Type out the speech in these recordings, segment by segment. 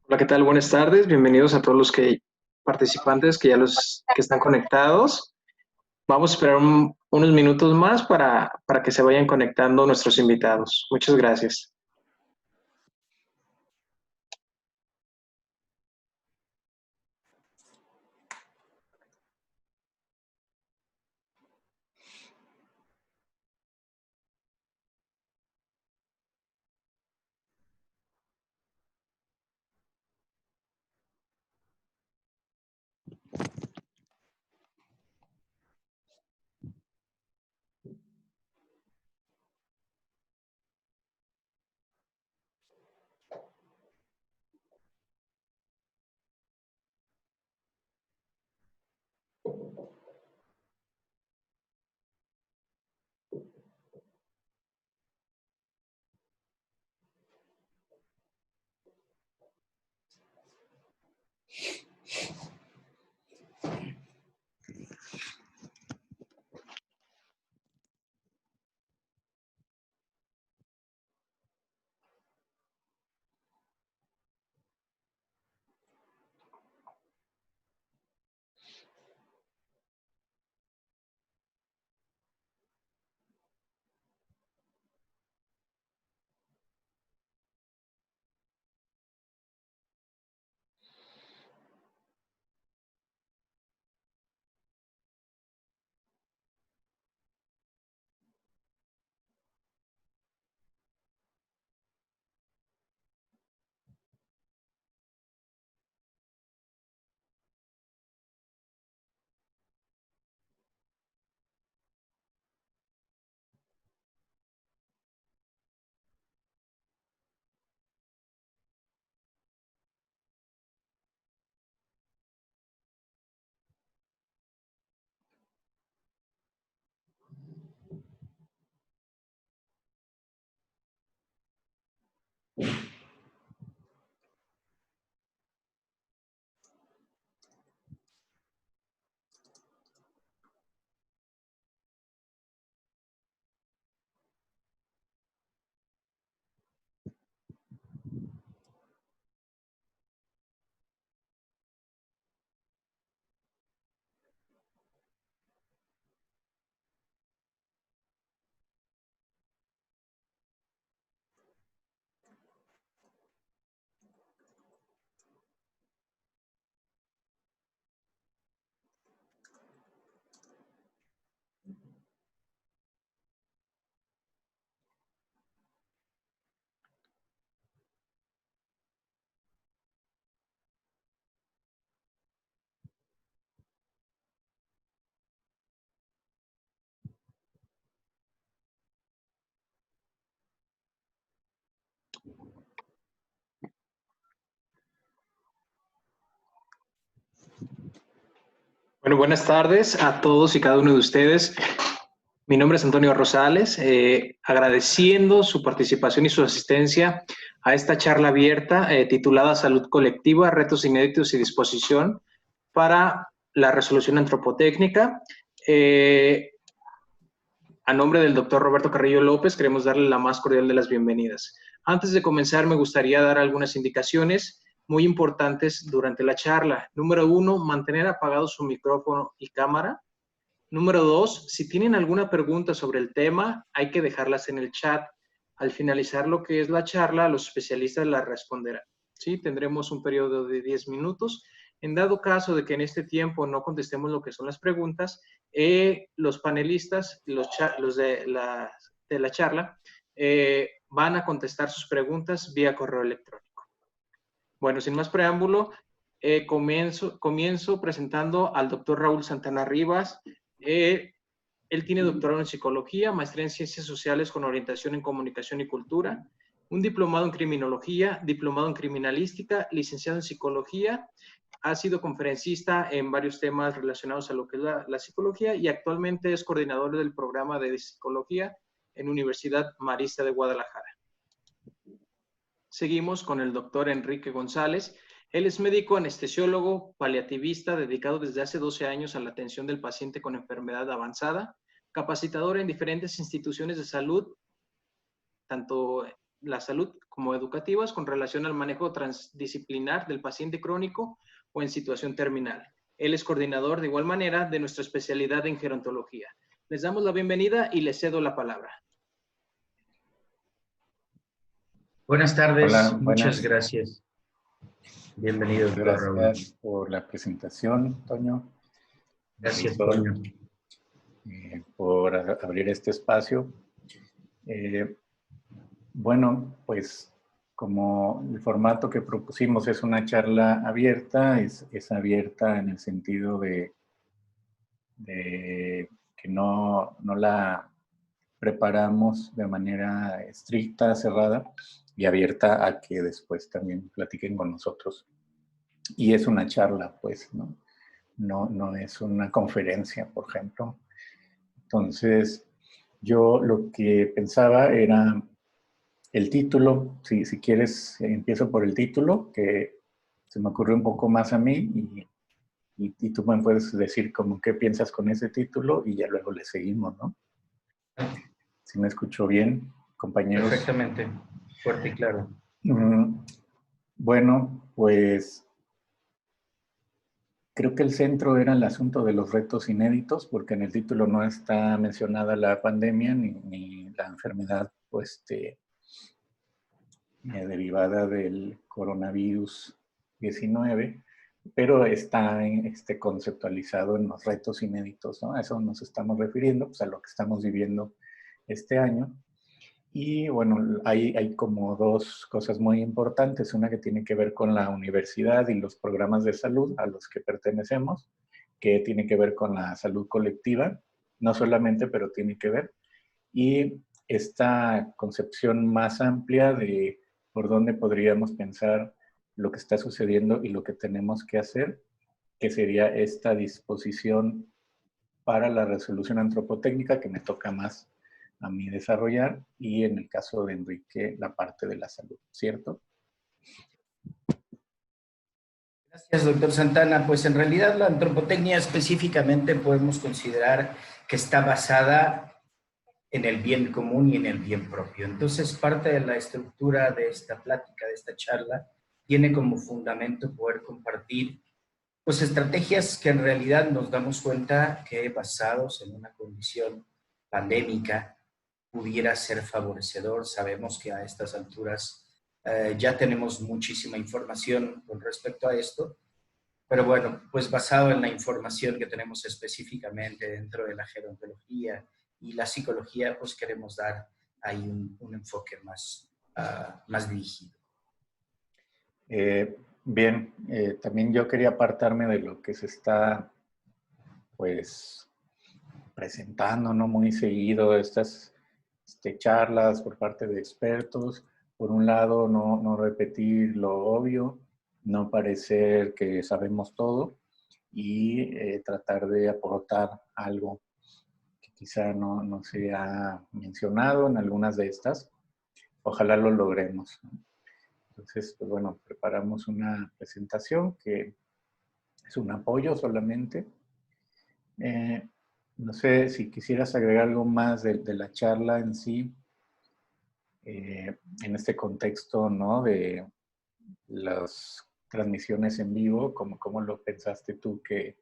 Hola, ¿qué tal? Buenas tardes. Bienvenidos a todos los participantes que están conectados. Vamos a esperar unos minutos más para que se vayan conectando nuestros invitados. Muchas gracias. Bueno, buenas tardes a todos y cada uno de ustedes. Mi nombre es Antonio Rosales, agradeciendo su participación y su asistencia a esta charla abierta titulada Salud Colectiva, Retos Inéditos y Disposición para la Resolución Antropotécnica. A nombre del doctor Roberto Carrillo López, queremos darle la más cordial de las bienvenidas. Antes de comenzar, me gustaría dar algunas indicaciones muy importantes durante la charla. Número 1, mantener apagado su micrófono y cámara. Número 2, si tienen alguna pregunta sobre el tema, hay que dejarlas en el chat. Al finalizar lo que es la charla, los especialistas la responderán. ¿Sí? Tendremos un periodo de 10 minutos. En dado caso de que en este tiempo no contestemos lo que son las preguntas, los panelistas, los de la charla, van a contestar sus preguntas vía correo electrónico. Bueno, sin más preámbulo, comienzo presentando al doctor Raúl Santana Rivas. Él tiene doctorado en psicología, maestría en ciencias sociales con orientación en comunicación y cultura, un diplomado en criminología, diplomado en criminalística, licenciado en psicología. Ha sido conferencista en varios temas relacionados a lo que es la psicología y actualmente es coordinador del programa de psicología en Universidad Marista de Guadalajara. Seguimos con el doctor Enrique González. Él es médico anestesiólogo paliativista dedicado desde hace 12 años a la atención del paciente con enfermedad avanzada, capacitador en diferentes instituciones de salud, tanto la salud como educativas con relación al manejo transdisciplinar del paciente crónico o en situación terminal. Él es coordinador de igual manera de nuestra especialidad en gerontología. Les damos la bienvenida y les cedo la palabra. Buenas tardes, Hola, muchas buenas. gracias. Bienvenido, doctor Raúl. Gracias por la presentación, Toño. Gracias, Marisol, Toño. por abrir este espacio. Bueno, pues como el formato que propusimos es una charla abierta, es abierta en el sentido de que no la preparamos de manera estricta, cerrada y abierta a que después también platiquen con nosotros. Y es una charla, pues, ¿no? No es una conferencia, por ejemplo. Entonces, yo lo que pensaba era el título. Si quieres, empiezo por el título, que se me ocurrió un poco más a mí, y tú me puedes decir como qué piensas con ese título y ya luego le seguimos, ¿no? Si me escucho bien, compañeros. Perfectamente, fuerte y claro. Bueno, pues creo que el centro era el asunto de los retos inéditos, porque en el título no está mencionada la pandemia ni la enfermedad pues, derivada del coronavirus 19, pero está conceptualizado en los retos inéditos, ¿no? A eso nos estamos refiriendo, pues a lo que estamos viviendo este año. Y bueno, hay como dos cosas muy importantes. Una que tiene que ver con la universidad y los programas de salud a los que pertenecemos, que tiene que ver con la salud colectiva, no solamente, pero tiene que ver. Y esta concepción más amplia de por dónde podríamos pensar lo que está sucediendo y lo que tenemos que hacer, que sería esta disposición para la resolución antropotécnica, que me toca más a mí desarrollar, y en el caso de Enrique, la parte de la salud, ¿cierto? Gracias, doctor Santana. Pues en realidad la antropotecnia específicamente podemos considerar que está basada en el bien común y en el bien propio. Entonces, parte de la estructura de esta plática, de esta charla, tiene como fundamento poder compartir pues estrategias que en realidad nos damos cuenta que basados en una condición pandémica pudiera ser favorecedor. Sabemos que a estas alturas ya tenemos muchísima información con respecto a esto, pero bueno, pues basado en la información que tenemos específicamente dentro de la gerontología y la psicología, pues queremos dar ahí un enfoque más dirigido. Bien, también yo quería apartarme de lo que se está, pues, presentando, ¿no? Muy seguido estas charlas por parte de expertos. Por un lado, no repetir lo obvio, no parecer que sabemos todo y tratar de aportar algo que quizá no se ha mencionado en algunas de estas. Ojalá lo logremos, ¿no? Entonces, pues bueno, preparamos una presentación que es un apoyo solamente. No sé si quisieras agregar algo más de la charla en sí, en este contexto, ¿no? De las transmisiones en vivo, ¿cómo lo pensaste tú que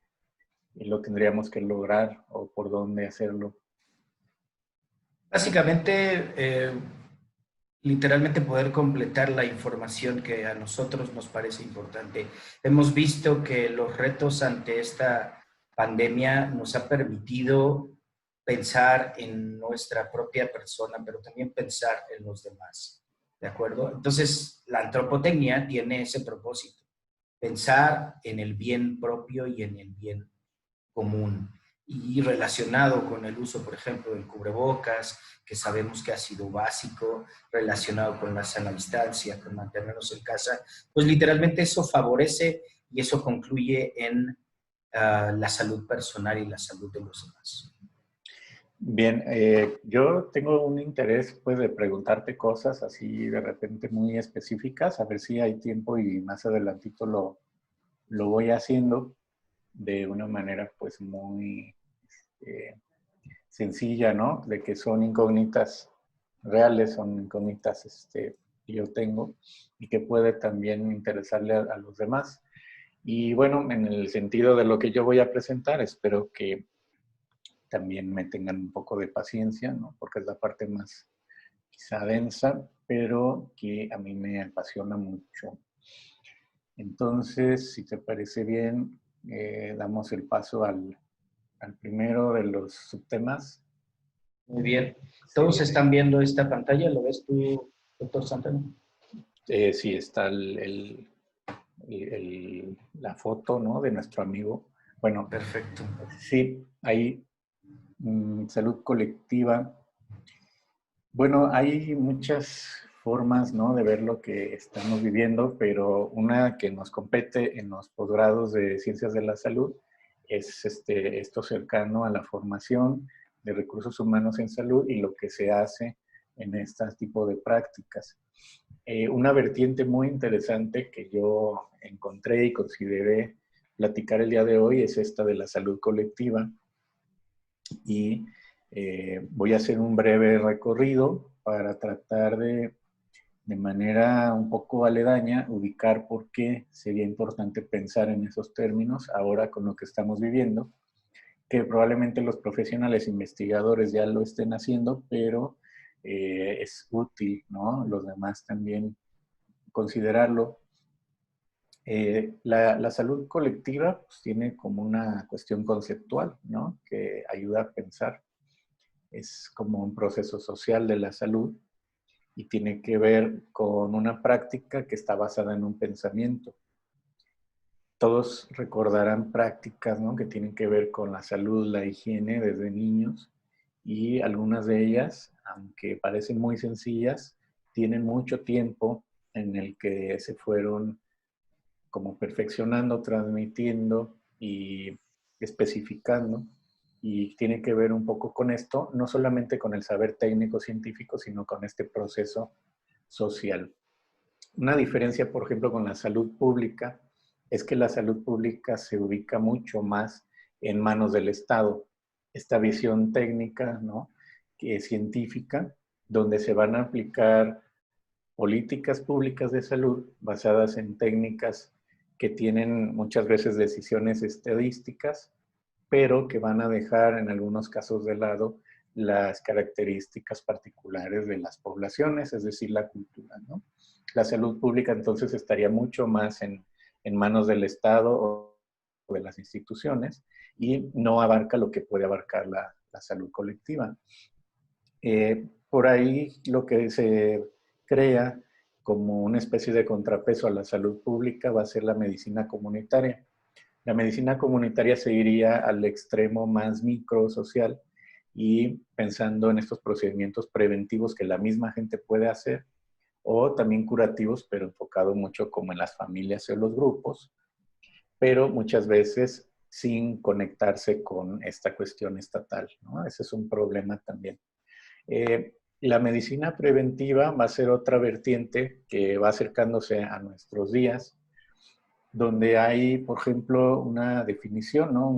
lo tendríamos que lograr o por dónde hacerlo? Básicamente, literalmente poder completar la información que a nosotros nos parece importante. Hemos visto que los retos ante esta pandemia nos ha permitido pensar en nuestra propia persona, pero también pensar en los demás. ¿De acuerdo? Entonces, la antropotecnia tiene ese propósito, pensar en el bien propio y en el bien común. Y relacionado con el uso, por ejemplo, del cubrebocas, que sabemos que ha sido básico, relacionado con la sana distancia, con mantenernos en casa, pues literalmente eso favorece y eso concluye en la salud personal y la salud de los demás. Bien, yo tengo un interés pues de preguntarte cosas así de repente muy específicas, a ver si hay tiempo y más adelantito lo voy haciendo de una manera pues muy sencilla, ¿no? De que son incógnitas reales, son incógnitas que yo tengo y que puede también interesarle a los demás. Y bueno, en el sentido de lo que yo voy a presentar, espero que también me tengan un poco de paciencia, ¿no? Porque es la parte más quizá densa, pero que a mí me apasiona mucho. Entonces, si te parece bien, damos el paso al primero de los subtemas. Muy bien. ¿Todos están viendo esta pantalla? ¿Lo ves tú, doctor Santana? Sí, está la foto, ¿no? De nuestro amigo. Bueno, Perfecto. sí, hay salud colectiva. Bueno, hay muchas formas, ¿no? De ver lo que estamos viviendo, pero una que nos compete en los posgrados de Ciencias de la Salud es esto cercano a la formación de recursos humanos en salud y lo que se hace en este tipo de prácticas. Una vertiente muy interesante que yo encontré y consideré platicar el día de hoy es esta de la salud colectiva. Y voy a hacer un breve recorrido para tratar de manera un poco aledaña, ubicar por qué sería importante pensar en esos términos ahora con lo que estamos viviendo, que probablemente los profesionales investigadores ya lo estén haciendo, pero es útil, ¿no? Los demás también considerarlo. La salud colectiva pues, tiene como una cuestión conceptual, ¿no? Que ayuda a pensar. Es como un proceso social de la salud y tiene que ver con una práctica que está basada en un pensamiento. Todos recordarán prácticas, ¿no? Que tienen que ver con la salud, la higiene desde niños y algunas de ellas, aunque parecen muy sencillas, tienen mucho tiempo en el que se fueron como perfeccionando, transmitiendo y especificando. Y tiene que ver un poco con esto, no solamente con el saber técnico científico, sino con este proceso social. Una diferencia, por ejemplo, con la salud pública es que la salud pública se ubica mucho más en manos del Estado. Esta visión técnica, ¿no? Que es científica, donde se van a aplicar políticas públicas de salud basadas en técnicas que tienen muchas veces decisiones estadísticas, pero que van a dejar en algunos casos de lado las características particulares de las poblaciones, es decir, la cultura, ¿no? La salud pública entonces estaría mucho más en manos del Estado o de las instituciones y no abarca lo que puede abarcar la salud colectiva. Por ahí lo que se crea como una especie de contrapeso a la salud pública va a ser la medicina comunitaria. La medicina comunitaria se iría al extremo más micro social y pensando en estos procedimientos preventivos que la misma gente puede hacer o también curativos, pero enfocado mucho como en las familias o los grupos, pero muchas veces sin conectarse con esta cuestión estatal, ¿no? Ese es un problema también. La medicina preventiva va a ser otra vertiente que va acercándose a nuestros días, donde hay, por ejemplo, una definición, ¿no?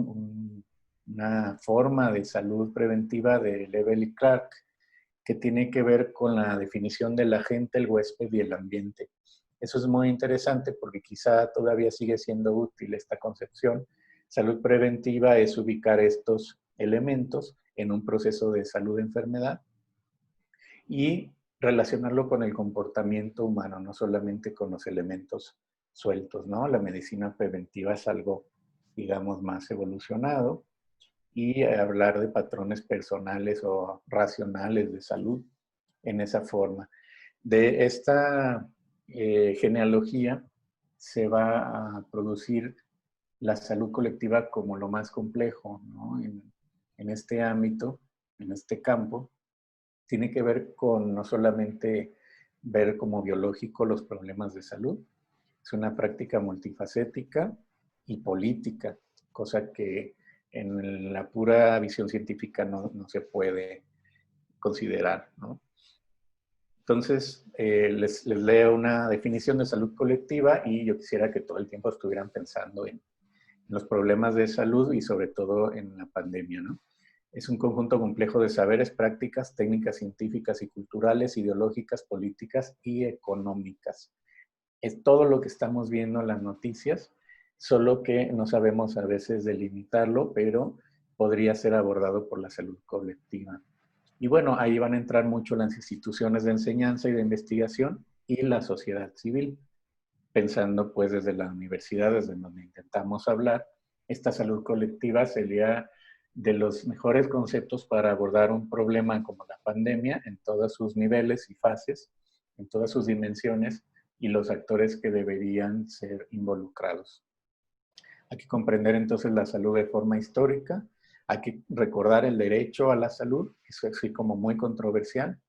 Una forma de salud preventiva de Lebel y Clark, que tiene que ver con la definición del agente, el huésped y el ambiente. Eso es muy interesante porque quizá todavía sigue siendo útil esta concepción. Salud preventiva es ubicar estos elementos en un proceso de salud-enfermedad y relacionarlo con el comportamiento humano, no solamente con los elementos sueltos, ¿no? La medicina preventiva es algo, digamos, más evolucionado y hablar de patrones personales o racionales de salud en esa forma. De esta genealogía se va a producir la salud colectiva como lo más complejo, ¿no? En este ámbito, en este campo, tiene que ver con no solamente ver como biológico los problemas de salud, es una práctica multifacética y política, cosa que en la pura visión científica no se puede considerar, ¿no? Entonces, les leo una definición de salud colectiva y yo quisiera que todo el tiempo estuvieran pensando en los problemas de salud y sobre todo en la pandemia, ¿no? Es un conjunto complejo de saberes, prácticas, técnicas científicas y culturales, ideológicas, políticas y económicas. Es todo lo que estamos viendo en las noticias, solo que no sabemos a veces delimitarlo, pero podría ser abordado por la salud colectiva. Y bueno, ahí van a entrar mucho las instituciones de enseñanza y de investigación y la sociedad civil, pensando pues desde la universidad, desde donde intentamos hablar. Esta salud colectiva sería de los mejores conceptos para abordar un problema como la pandemia en todos sus niveles y fases, en todas sus dimensiones y los actores que deberían ser involucrados. Hay que comprender entonces la salud de forma histórica, hay que recordar el derecho a la salud, eso es así como muy controversial,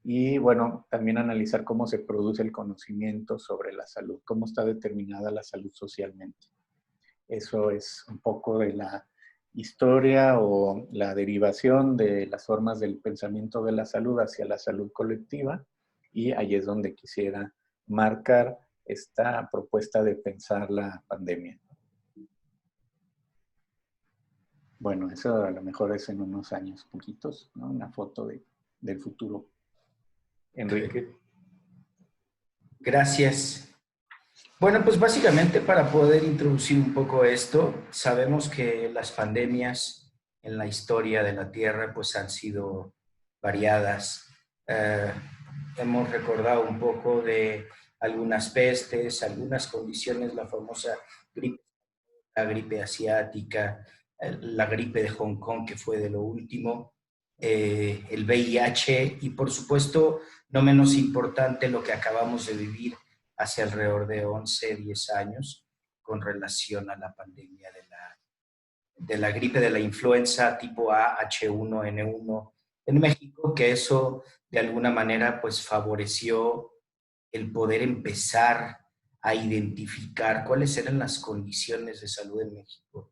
y bueno, también analizar cómo se produce el conocimiento sobre la salud, cómo está determinada la salud socialmente. Eso es un poco de la historia o la derivación de las formas del pensamiento de la salud hacia la salud colectiva, y ahí es donde quisiera marcar esta propuesta de pensar la pandemia. Bueno, eso a lo mejor es en unos años poquitos, ¿no? Una foto del futuro. Enrique. Gracias. Bueno, pues básicamente para poder introducir un poco esto, sabemos que las pandemias en la historia de la Tierra pues han sido variadas. Hemos recordado un poco de algunas pestes, algunas condiciones, la famosa gripe, la gripe asiática, la gripe de Hong Kong, que fue de lo último, el VIH y por supuesto, no menos importante, lo que acabamos de vivir hace alrededor de 11, 10 años con relación a la pandemia de la gripe de la influenza tipo A, H1N1 en México, que eso de alguna manera pues favoreció el poder empezar a identificar cuáles eran las condiciones de salud en México.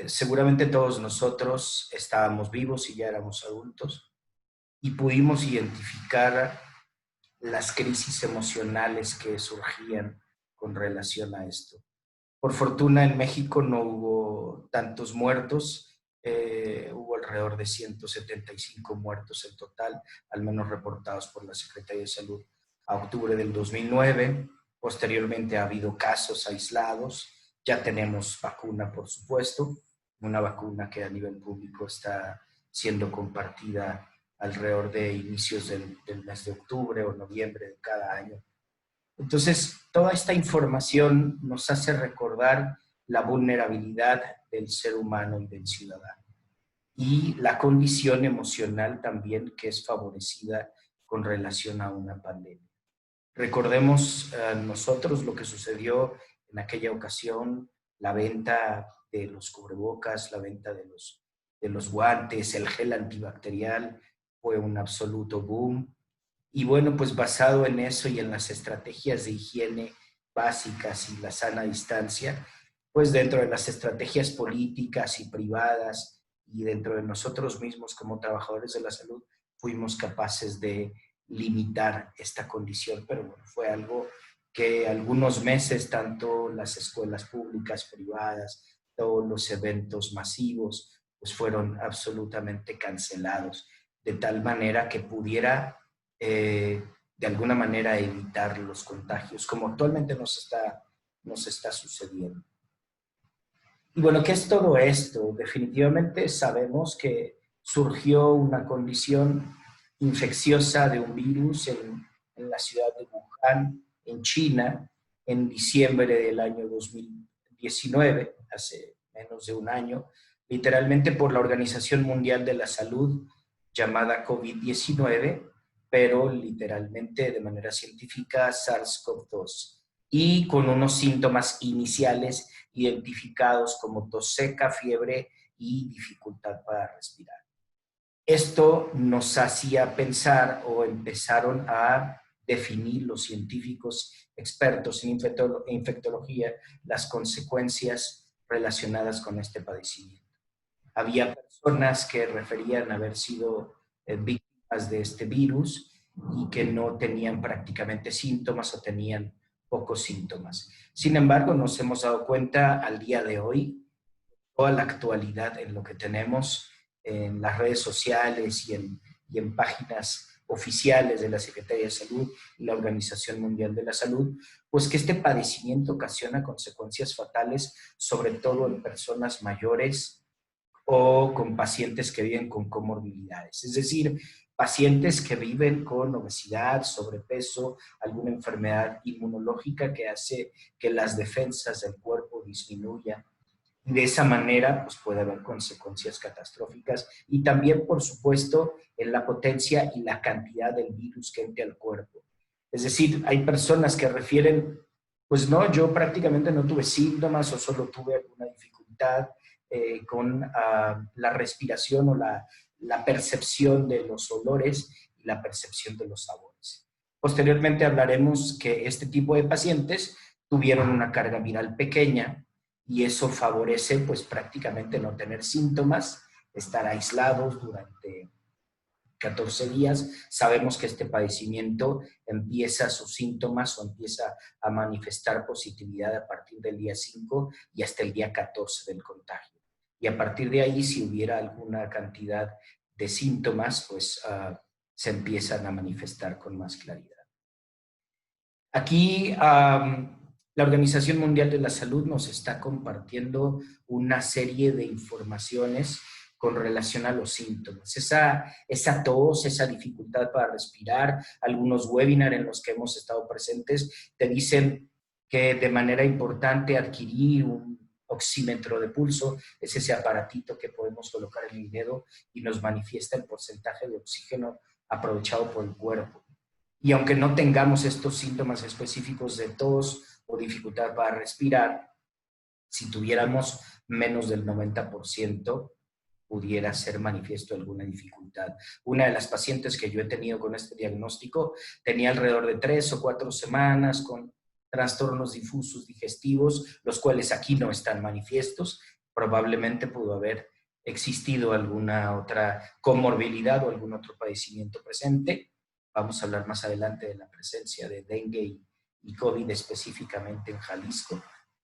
Seguramente todos nosotros estábamos vivos y ya éramos adultos y pudimos identificar las crisis emocionales que surgían con relación a esto. Por fortuna en México no hubo tantos muertos, hubo alrededor de 175 muertos en total, al menos reportados por la Secretaría de Salud a octubre del 2009. Posteriormente ha habido casos aislados, ya tenemos vacuna por supuesto, una vacuna que a nivel público está siendo compartida alrededor de inicios del mes de octubre o noviembre de cada año. Entonces, toda esta información nos hace recordar la vulnerabilidad del ser humano y del ciudadano y la condición emocional también que es favorecida con relación a una pandemia. Recordemos nosotros lo que sucedió en aquella ocasión, la venta de los cubrebocas, la venta de los guantes, el gel antibacterial fue un absoluto boom. Y bueno, pues basado en eso y en las estrategias de higiene básicas y la sana distancia, pues dentro de las estrategias políticas y privadas y dentro de nosotros mismos como trabajadores de la salud, fuimos capaces de limitar esta condición, pero bueno, fue algo que algunos meses, tanto las escuelas públicas, privadas, todos los eventos masivos, pues fueron absolutamente cancelados, de tal manera que pudiera de alguna manera evitar los contagios, como actualmente nos está sucediendo. Y bueno, ¿qué es todo esto? Definitivamente sabemos que surgió una condición infecciosa de un virus en la ciudad de Wuhan, en China, en diciembre del año 2019, hace menos de un año, literalmente por la Organización Mundial de la Salud, llamada COVID-19, pero literalmente de manera científica SARS-CoV-2, y con unos síntomas iniciales identificados como tos seca, fiebre y dificultad para respirar. Esto nos hacía pensar o empezaron a definir los científicos expertos en infectología las consecuencias relacionadas con este padecimiento. Había personas que referían haber sido víctimas de este virus y que no tenían prácticamente síntomas o tenían pocos síntomas. Sin embargo, nos hemos dado cuenta al día de hoy, toda la actualidad en lo que tenemos, en las redes sociales y en páginas oficiales de la Secretaría de Salud y la Organización Mundial de la Salud, pues que este padecimiento ocasiona consecuencias fatales, sobre todo en personas mayores o con pacientes que viven con comorbilidades. Es decir, pacientes que viven con obesidad, sobrepeso, alguna enfermedad inmunológica que hace que las defensas del cuerpo disminuyan. Y de esa manera, pues puede haber consecuencias catastróficas y también, por supuesto, en la potencia y la cantidad del virus que entre al cuerpo. Es decir, hay personas que refieren, pues no, yo prácticamente no tuve síntomas o solo tuve alguna dificultad con la respiración o la percepción de los olores y la percepción de los sabores. Posteriormente hablaremos que este tipo de pacientes tuvieron una carga viral pequeña, y eso favorece pues prácticamente no tener síntomas, estar aislados durante 14 días. Sabemos que este padecimiento empieza sus síntomas o empieza a manifestar positividad a partir del día 5 y hasta el día 14 del contagio. Y a partir de ahí, si hubiera alguna cantidad de síntomas, pues se empiezan a manifestar con más claridad. Aquí la Organización Mundial de la Salud nos está compartiendo una serie de informaciones con relación a los síntomas. Esa tos, esa dificultad para respirar, algunos webinars en los que hemos estado presentes te dicen que de manera importante adquirir un oxímetro de pulso, es ese aparatito que podemos colocar en el dedo y nos manifiesta el porcentaje de oxígeno aprovechado por el cuerpo. Y aunque no tengamos estos síntomas específicos de tos o dificultad para respirar, si tuviéramos menos del 90%, pudiera ser manifiesto alguna dificultad. Una de las pacientes que yo he tenido con este diagnóstico tenía alrededor de 3 o 4 semanas con trastornos difusos digestivos, los cuales aquí no están manifiestos. Probablemente pudo haber existido alguna otra comorbilidad o algún otro padecimiento presente. Vamos a hablar más adelante de la presencia de dengue y COVID específicamente en Jalisco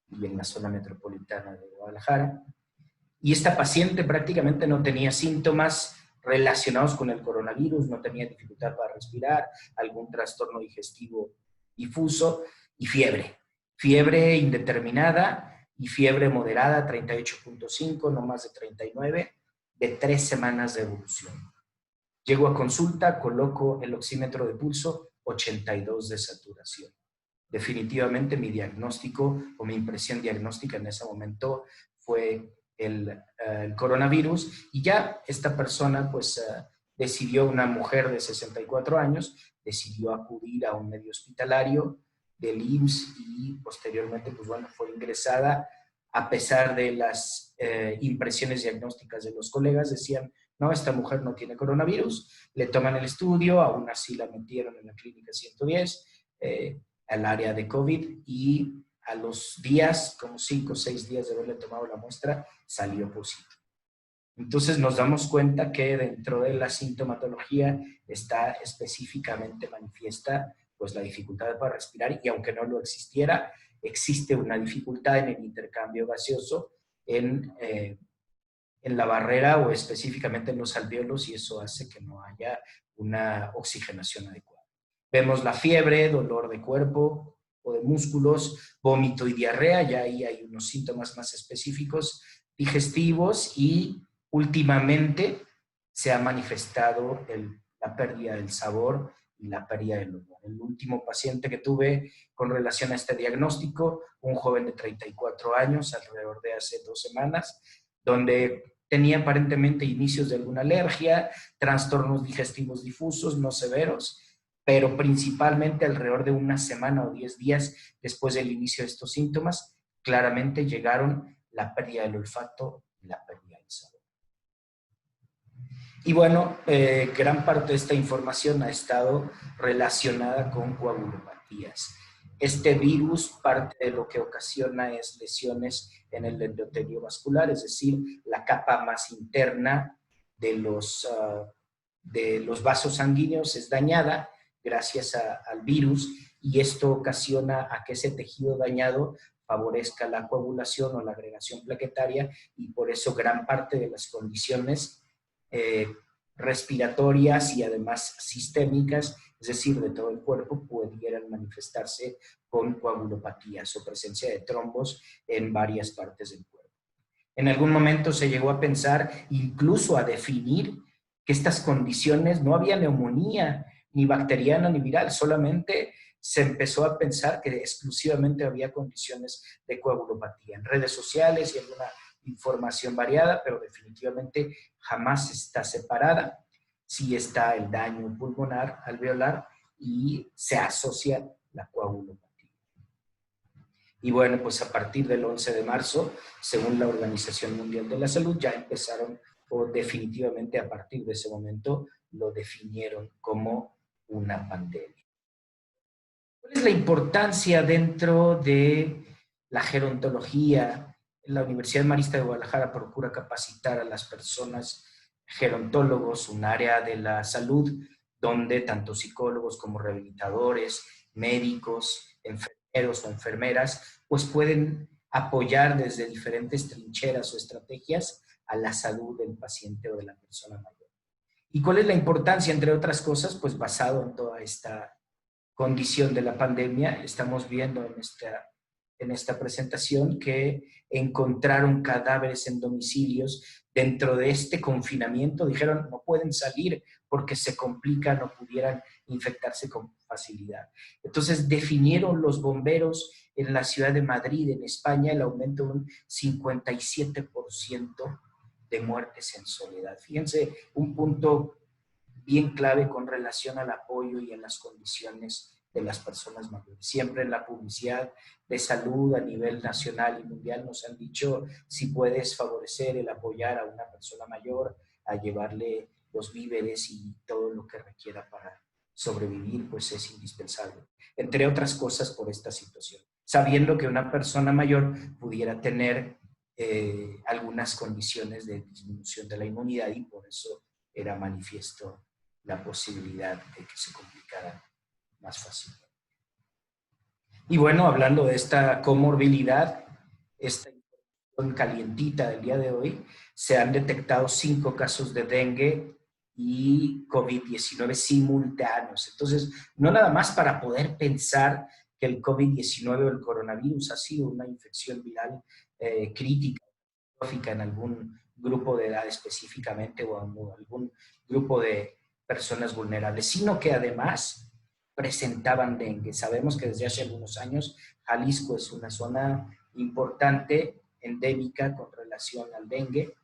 y en la zona metropolitana de Guadalajara. Y esta paciente prácticamente no tenía síntomas relacionados con el coronavirus, no tenía dificultad para respirar, algún trastorno digestivo difuso y fiebre. Fiebre indeterminada y fiebre moderada, 38.5, no más de 39, de 3 semanas de evolución. Llego a consulta, coloco el oxímetro de pulso, 82 de saturación. Definitivamente mi diagnóstico o mi impresión diagnóstica en ese momento fue el coronavirus, y ya esta persona pues decidió, una mujer de 64 años, decidió acudir a un medio hospitalario del IMSS y posteriormente pues bueno, fue ingresada a pesar de las impresiones diagnósticas de los colegas. Decían, no, esta mujer no tiene coronavirus, le toman el estudio, aún así la metieron en la clínica 110, al área de COVID, y a los días, como 5 o 6 días de haberle tomado la muestra, salió positivo. Entonces nos damos cuenta que dentro de la sintomatología está específicamente manifiesta pues la dificultad para respirar, y aunque no lo existiera, existe una dificultad en el intercambio gaseoso en la barrera o específicamente en los alvéolos, y eso hace que no haya una oxigenación adecuada. Vemos la fiebre, dolor de cuerpo o de músculos, vómito y diarrea, ya ahí hay unos síntomas más específicos digestivos, y últimamente se ha manifestado la pérdida del sabor y la pérdida del olor. El último paciente que tuve con relación a este diagnóstico, un joven de 34 años, alrededor de hace 2 semanas, donde tenía aparentemente inicios de alguna alergia, trastornos digestivos difusos, no severos, pero principalmente alrededor de 1 semana o 10 días después del inicio de estos síntomas, claramente llegaron la pérdida del olfato y la pérdida del sabor. Y bueno, gran parte de esta información ha estado relacionada con coagulopatías. Este virus, parte de lo que ocasiona es lesiones en el endotelio vascular, es decir, la capa más interna de los vasos sanguíneos es dañada gracias al virus, y esto ocasiona a que ese tejido dañado favorezca la coagulación o la agregación plaquetaria, y por eso gran parte de las condiciones respiratorias y además sistémicas, es decir, de todo el cuerpo, pudieran manifestarse con coagulopatías o presencia de trombos en varias partes del cuerpo. En algún momento se llegó a pensar, incluso a definir, que estas condiciones no había neumonía, ni bacteriana ni viral, solamente se empezó a pensar que exclusivamente había condiciones de coagulopatía. En redes sociales y alguna información variada, pero definitivamente jamás está separada. Sí está el daño pulmonar alveolar y se asocia la coagulopatía. Y bueno, pues a partir del 11 de marzo, según la Organización Mundial de la Salud, ya empezaron, o definitivamente a partir de ese momento, lo definieron como una pandemia. ¿Cuál es la importancia dentro de la gerontología? La Universidad Marista de Guadalajara procura capacitar a las personas gerontólogos, un área de la salud donde tanto psicólogos como rehabilitadores, médicos, enfermeros o enfermeras, pues pueden apoyar desde diferentes trincheras o estrategias a la salud del paciente o de la persona mayor. ¿Y cuál es la importancia, entre otras cosas? Pues basado en toda esta condición de la pandemia, estamos viendo en esta presentación que encontraron cadáveres en domicilios dentro de este confinamiento. Dijeron, no pueden salir porque se complican o pudieran infectarse con facilidad. Entonces definieron los bomberos en la ciudad de Madrid, en España, el aumento de un 57% de muertes en soledad. Fíjense, un punto bien clave con relación al apoyo y a las condiciones de las personas mayores. Siempre en la publicidad de salud a nivel nacional y mundial nos han dicho, si puedes favorecer el apoyar a una persona mayor, a llevarle los víveres y todo lo que requiera para sobrevivir, pues es indispensable. Entre otras cosas por esta situación. Sabiendo que una persona mayor pudiera tener algunas condiciones de disminución de la inmunidad y por eso era manifiesto la posibilidad de que se complicara más fácilmente. Y bueno, hablando de esta comorbilidad, esta información calientita del día de hoy, se han detectado 5 casos de dengue y COVID-19 simultáneos. Entonces, no nada más para poder pensar que el COVID-19 o el coronavirus ha sido una infección viral crítica en algún grupo de edad específicamente o algún grupo de personas vulnerables, sino que además presentaban dengue. Sabemos que desde hace algunos años Jalisco es una zona importante, endémica con relación al dengue,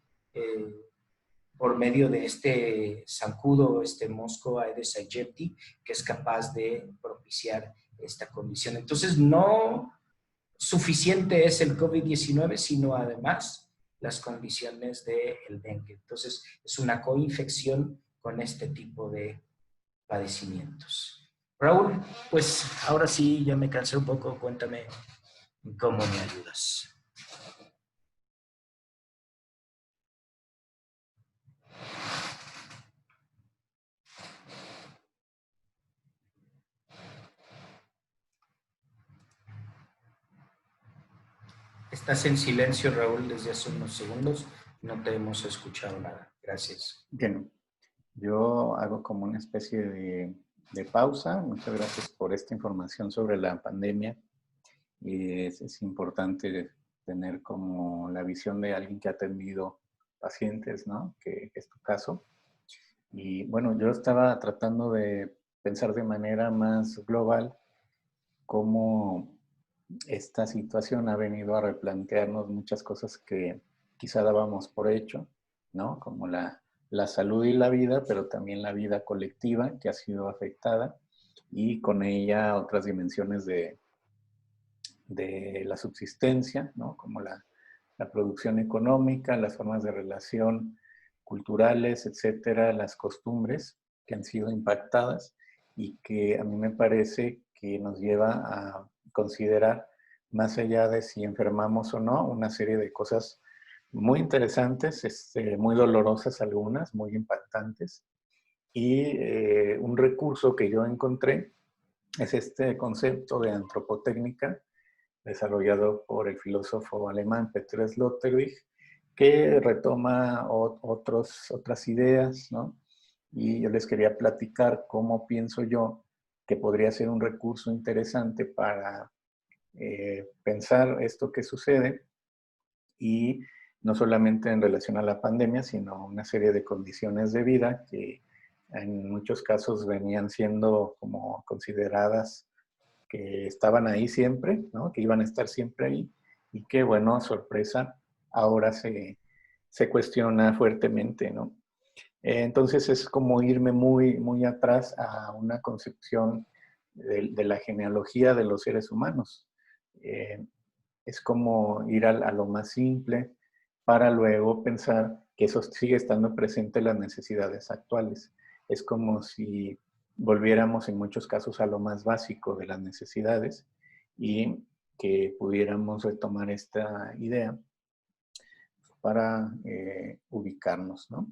por medio de este zancudo, este mosco Aedes aegypti, que es capaz de propiciar esta condición. Entonces, no suficiente es el COVID-19, sino además las condiciones del dengue. Entonces, es una coinfección con este tipo de padecimientos. Raúl, pues ahora sí, ya me cansé un poco. Cuéntame cómo me ayudas. Estás en silencio, Raúl, desde hace unos segundos. No te hemos escuchado nada. Gracias. Bien, yo hago como una especie de pausa. Muchas gracias por esta información sobre la pandemia. Y es importante tener como la visión de alguien que ha atendido pacientes, ¿no? Que es tu caso. Y bueno, yo estaba tratando de pensar de manera más global cómo esta situación ha venido a replantearnos muchas cosas que quizá dábamos por hecho, ¿no? Como la salud y la vida, pero también la vida colectiva que ha sido afectada y con ella otras dimensiones de la subsistencia, ¿no? Como la producción económica, las formas de relación culturales, etcétera, las costumbres que han sido impactadas y que a mí me parece que nos lleva a considerar, más allá de si enfermamos o no, una serie de cosas muy interesantes, muy dolorosas algunas, muy impactantes. Y un recurso que yo encontré es este concepto de antropotécnica, desarrollado por el filósofo alemán Peter Sloterdijk, que retoma otras ideas, ¿no? Y yo les quería platicar cómo pienso yo que podría ser un recurso interesante para pensar esto que sucede, y no solamente en relación a la pandemia, sino una serie de condiciones de vida que en muchos casos venían siendo como consideradas que estaban ahí siempre, ¿no? Que iban a estar siempre ahí, y que, bueno, sorpresa, ahora se cuestiona fuertemente, ¿no? Entonces es como irme muy, muy atrás a una concepción de la genealogía de los seres humanos. Eh, es como ir a lo más simple para luego pensar que eso sigue estando presente en las necesidades actuales. Es como si volviéramos en muchos casos a lo más básico de las necesidades y que pudiéramos retomar esta idea para ubicarnos, ¿no?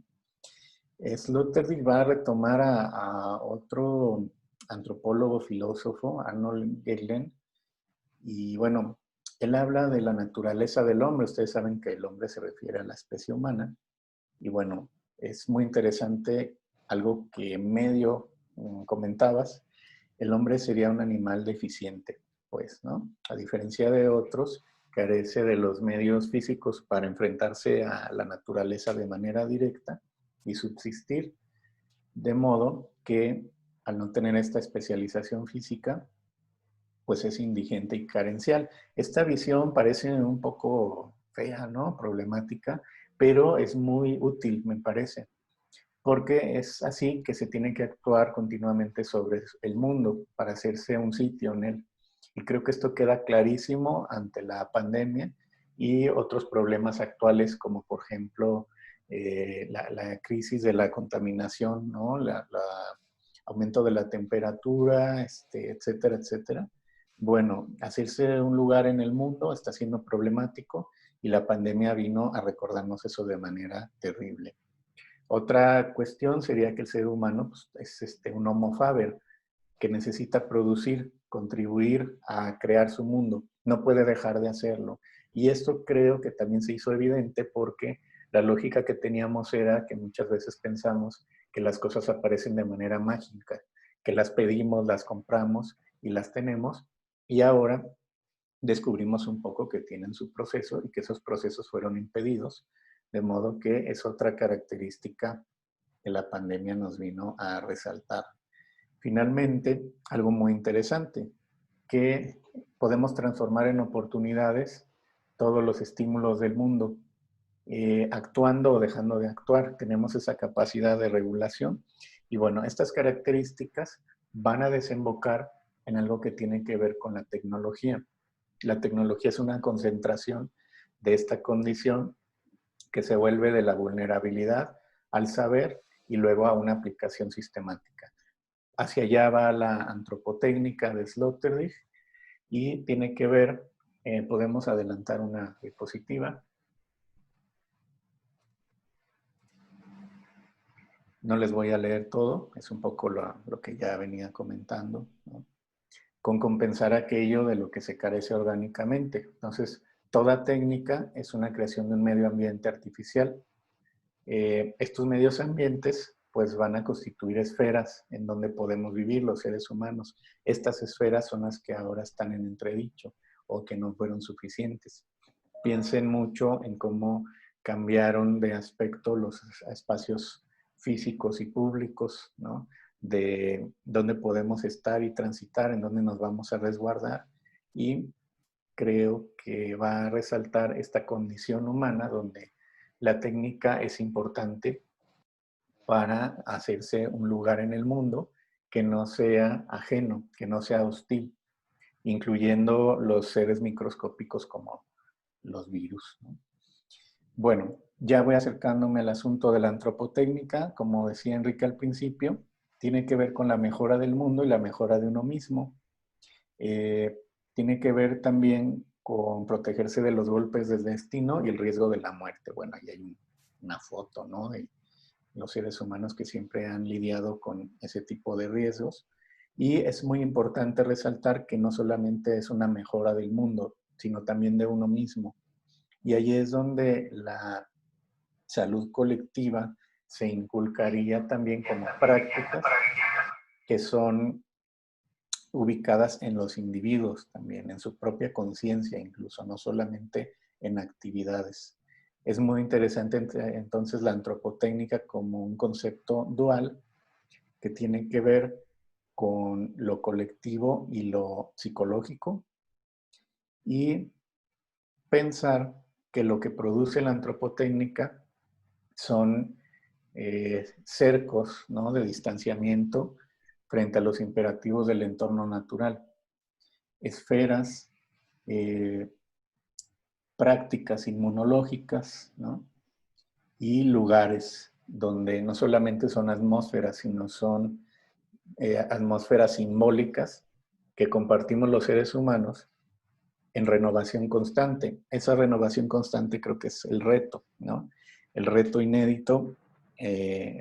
Sloterdijk va a retomar a otro antropólogo filósofo, Arnold Gehlen, y bueno, él habla de la naturaleza del hombre. Ustedes saben que el hombre se refiere a la especie humana. Y bueno, es muy interesante algo que medio comentabas. El hombre sería un animal deficiente, pues, ¿no? A diferencia de otros, carece de los medios físicos para enfrentarse a la naturaleza de manera directa y subsistir. De modo que al no tener esta especialización física, pues es indigente y carencial. Esta visión parece un poco fea, ¿no? Problemática, pero es muy útil, me parece, porque es así que se tiene que actuar continuamente sobre el mundo para hacerse un sitio en él. Y creo que esto queda clarísimo ante la pandemia y otros problemas actuales, como por ejemplo la crisis de la contaminación, ¿no? Aumento de la temperatura, etcétera, etcétera. Bueno, hacerse un lugar en el mundo está siendo problemático, y la pandemia vino a recordarnos eso de manera terrible. Otra cuestión sería que el ser humano pues, es un homo faber, que necesita producir, contribuir a crear su mundo. No puede dejar de hacerlo. Y esto creo que también se hizo evidente porque la lógica que teníamos era que muchas veces pensamos que las cosas aparecen de manera mágica, que las pedimos, las compramos y las tenemos. Y ahora descubrimos un poco que tienen su proceso y que esos procesos fueron impedidos, de modo que es otra característica que la pandemia nos vino a resaltar. Finalmente, algo muy interesante, que podemos transformar en oportunidades todos los estímulos del mundo, actuando o dejando de actuar. Tenemos esa capacidad de regulación, y bueno, estas características van a desembocar en algo que tiene que ver con la tecnología. La tecnología es una concentración de esta condición que se vuelve de la vulnerabilidad al saber y luego a una aplicación sistemática. Hacia allá va la antropotécnica de Sloterdijk, y tiene que ver, podemos adelantar una diapositiva. No les voy a leer todo, es un poco lo que ya venía comentando, ¿no? Con compensar aquello de lo que se carece orgánicamente. Entonces, toda técnica es una creación de un medio ambiente artificial. Estos medios ambientes pues van a constituir esferas en donde podemos vivir los seres humanos. Estas esferas son las que ahora están en entredicho o que no fueron suficientes. Piensen mucho en cómo cambiaron de aspecto los espacios físicos y públicos, ¿no? De dónde podemos estar y transitar, en dónde nos vamos a resguardar, y creo que va a resaltar esta condición humana donde la técnica es importante para hacerse un lugar en el mundo que no sea ajeno, que no sea hostil, incluyendo los seres microscópicos como los virus, ¿no? Bueno, ya voy acercándome al asunto de la antropotécnica. Como decía Enrique al principio, tiene que ver con la mejora del mundo y la mejora de uno mismo. Tiene que ver también con protegerse de los golpes del destino y el riesgo de la muerte. Bueno, ahí hay una foto, ¿no? De los seres humanos que siempre han lidiado con ese tipo de riesgos. Y es muy importante resaltar que no solamente es una mejora del mundo, sino también de uno mismo. Y ahí es donde la salud colectiva se inculcaría también como prácticas que son ubicadas en los individuos también, en su propia conciencia incluso, no solamente en actividades. Es muy interesante entonces la antropotécnica como un concepto dual que tiene que ver con lo colectivo y lo psicológico, y pensar que lo que produce la antropotécnica son cercos, ¿no?, de distanciamiento frente a los imperativos del entorno natural, esferas, prácticas inmunológicas, ¿no?, y lugares donde no solamente son atmósferas, sino son atmósferas simbólicas que compartimos los seres humanos en renovación constante. Esa renovación constante creo que es el reto, ¿no? El reto inédito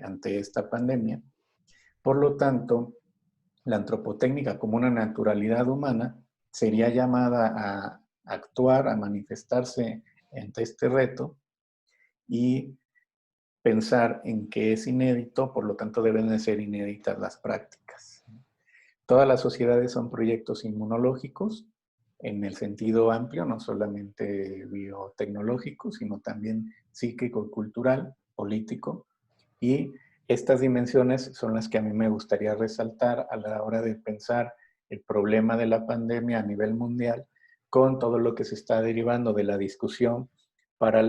ante esta pandemia. Por lo tanto, la antropotécnica como una naturalidad humana sería llamada a actuar, a manifestarse ante este reto y pensar en que es inédito, por lo tanto deben de ser inéditas las prácticas. Todas las sociedades son proyectos inmunológicos en el sentido amplio, no solamente biotecnológico, sino también psíquico, cultural, político. Y estas dimensiones son las que a mí me gustaría resaltar a la hora de pensar el problema de la pandemia a nivel mundial, con todo lo que se está derivando de la discusión para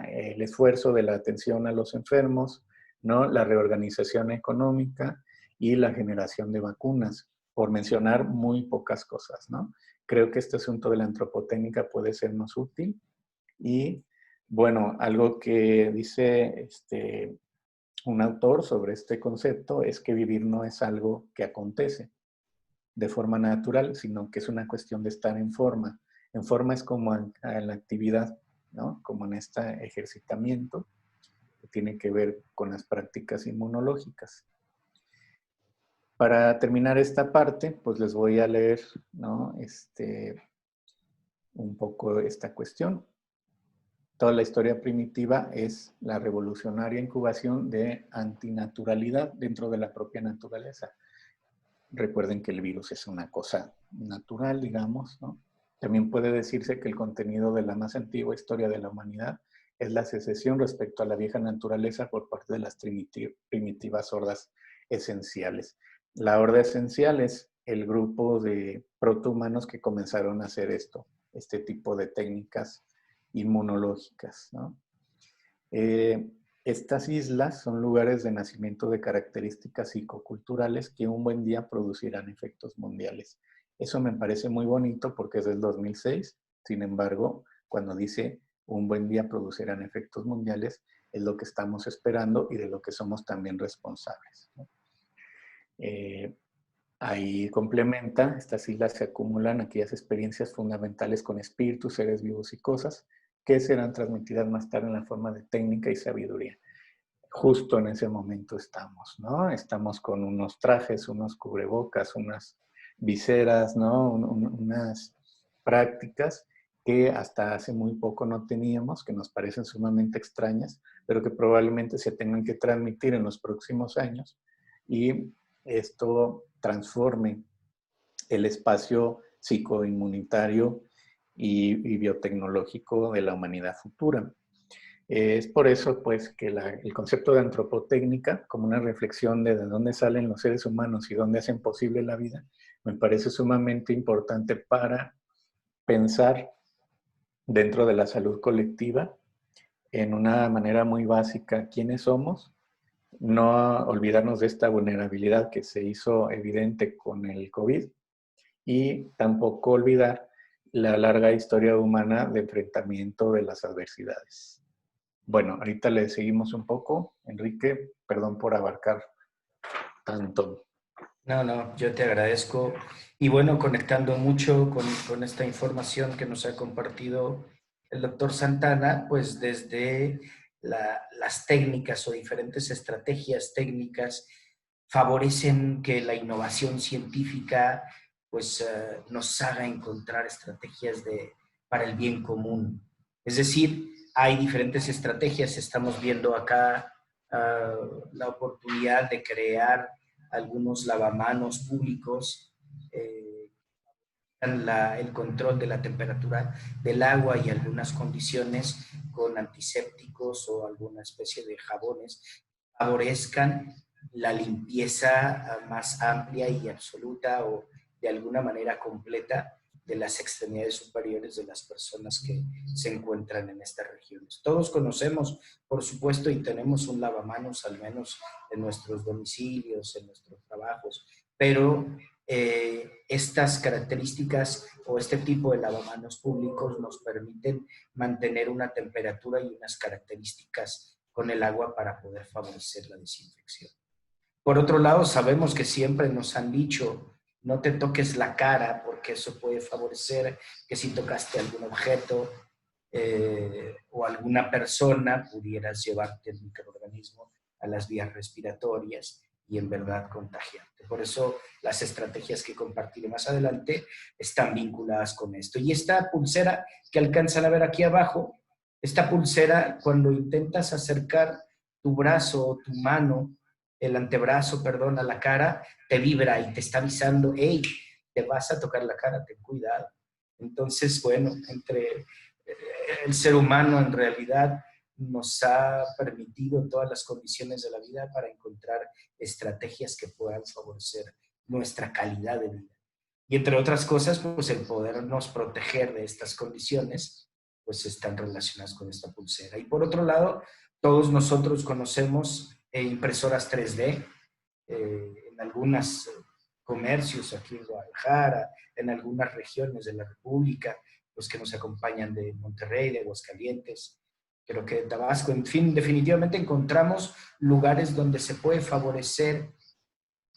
el esfuerzo de la atención a los enfermos, ¿no?, la reorganización económica y la generación de vacunas, por mencionar muy pocas cosas, ¿no? Creo que este asunto de la antropotécnica puede sernos útil. Y bueno, algo que dice un autor sobre este concepto es que vivir no es algo que acontece de forma natural, sino que es una cuestión de estar en forma. En forma es como en la actividad, ¿no?, como en este ejercitamiento que tiene que ver con las prácticas inmunológicas. Para terminar esta parte, pues les voy a leer, ¿no?, un poco esta cuestión. Toda la historia primitiva es la revolucionaria incubación de antinaturalidad dentro de la propia naturaleza. Recuerden que el virus es una cosa natural, digamos, ¿no? También puede decirse que el contenido de la más antigua historia de la humanidad es la secesión respecto a la vieja naturaleza por parte de las primitivas hordas esenciales. La horda esencial es el grupo de protohumanos que comenzaron a hacer este tipo de técnicas inmunológicas, ¿no? Estas islas son lugares de nacimiento de características psicoculturales que un buen día producirán efectos mundiales. Eso me parece muy bonito porque es del 2006. Sin embargo, cuando dice un buen día producirán efectos mundiales, es lo que estamos esperando y de lo que somos también responsables, ¿no? Ahí complementa, estas islas se acumulan aquellas experiencias fundamentales con espíritus, seres vivos y cosas que serán transmitidas más tarde en la forma de técnica y sabiduría. Justo en ese momento estamos, ¿no? Estamos con unos trajes, unos cubrebocas, unas viseras, ¿no? Unas prácticas que hasta hace muy poco no teníamos, que nos parecen sumamente extrañas, pero que probablemente se tengan que transmitir en los próximos años y esto transforme el espacio psicoinmunitario y biotecnológico de la humanidad futura. Es por eso, pues, que el concepto de antropotécnica, como una reflexión de dónde salen los seres humanos y dónde hacen posible la vida, me parece sumamente importante para pensar dentro de la salud colectiva en una manera muy básica quiénes somos, no olvidarnos de esta vulnerabilidad que se hizo evidente con el COVID y tampoco olvidar la larga historia humana de enfrentamiento de las adversidades. Bueno, ahorita le seguimos un poco. Enrique, perdón por abarcar tanto. No, yo te agradezco. Y bueno, conectando mucho con esta información que nos ha compartido el doctor Santana, pues desde las técnicas o diferentes estrategias técnicas favorecen que la innovación científica pues nos haga encontrar estrategias para el bien común. Es decir, hay diferentes estrategias. Estamos viendo acá la oportunidad de crear algunos lavamanos públicos, el control de la temperatura del agua y algunas condiciones con antisépticos o alguna especie de jabones favorezcan la limpieza más amplia y absoluta o de alguna manera completa de las extremidades superiores de las personas que se encuentran en estas regiones. Todos conocemos, por supuesto, y tenemos un lavamanos al menos en nuestros domicilios, en nuestros trabajos, pero estas características o este tipo de lavamanos públicos nos permiten mantener una temperatura y unas características con el agua para poder favorecer la desinfección. Por otro lado, sabemos que siempre nos han dicho no te toques la cara porque eso puede favorecer que si tocaste algún objeto o alguna persona pudieras llevarte el microorganismo a las vías respiratorias y en verdad contagiarte. Por eso las estrategias que compartiré más adelante están vinculadas con esto. Y esta pulsera que alcanzan a ver aquí abajo, esta pulsera cuando intentas acercar tu brazo o tu mano, el antebrazo, perdón, a la cara, te vibra y te está avisando, hey, te vas a tocar la cara, ten cuidado. Entonces, bueno, entre el ser humano en realidad nos ha permitido todas las condiciones de la vida para encontrar estrategias que puedan favorecer nuestra calidad de vida. Y entre otras cosas, pues el podernos proteger de estas condiciones, pues están relacionadas con esta pulsera. Y por otro lado, todos nosotros conocemos impresoras 3D en algunos comercios aquí en Guadalajara, en algunas regiones de la República, los que nos acompañan de Monterrey, de Aguascalientes, creo que de Tabasco, en fin, definitivamente encontramos lugares donde se puede favorecer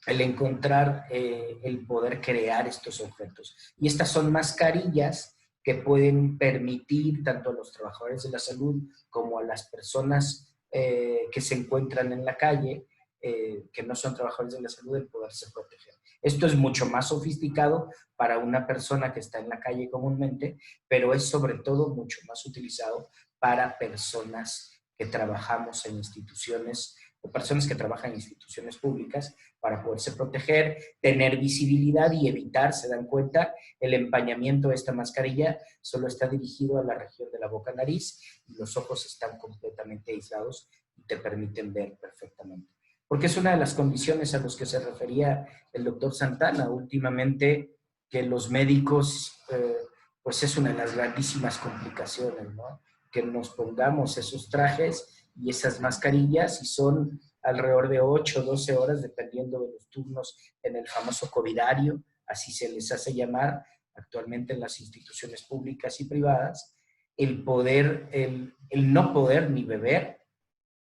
el encontrar, el poder crear estos objetos. Y estas son mascarillas que pueden permitir tanto a los trabajadores de la salud como a las personas que se encuentran en la calle, que no son trabajadores de la salud, el poderse proteger. Esto es mucho más sofisticado para una persona que está en la calle comúnmente, pero es sobre todo mucho más utilizado para personas que trabajamos en instituciones o personas que trabajan en instituciones públicas para poderse proteger, tener visibilidad y evitar, se dan cuenta, el empañamiento de esta mascarilla solo está dirigido a la región de la boca-nariz y los ojos están completamente aislados y te permiten ver perfectamente. Porque es una de las condiciones a las que se refería el doctor Santana últimamente, que los médicos, pues es una de las grandísimas complicaciones, ¿no? Que nos pongamos esos trajes y esas mascarillas y son alrededor de 8 o 12 horas, dependiendo de los turnos en el famoso covidario, así se les hace llamar actualmente en las instituciones públicas y privadas, el no poder ni beber,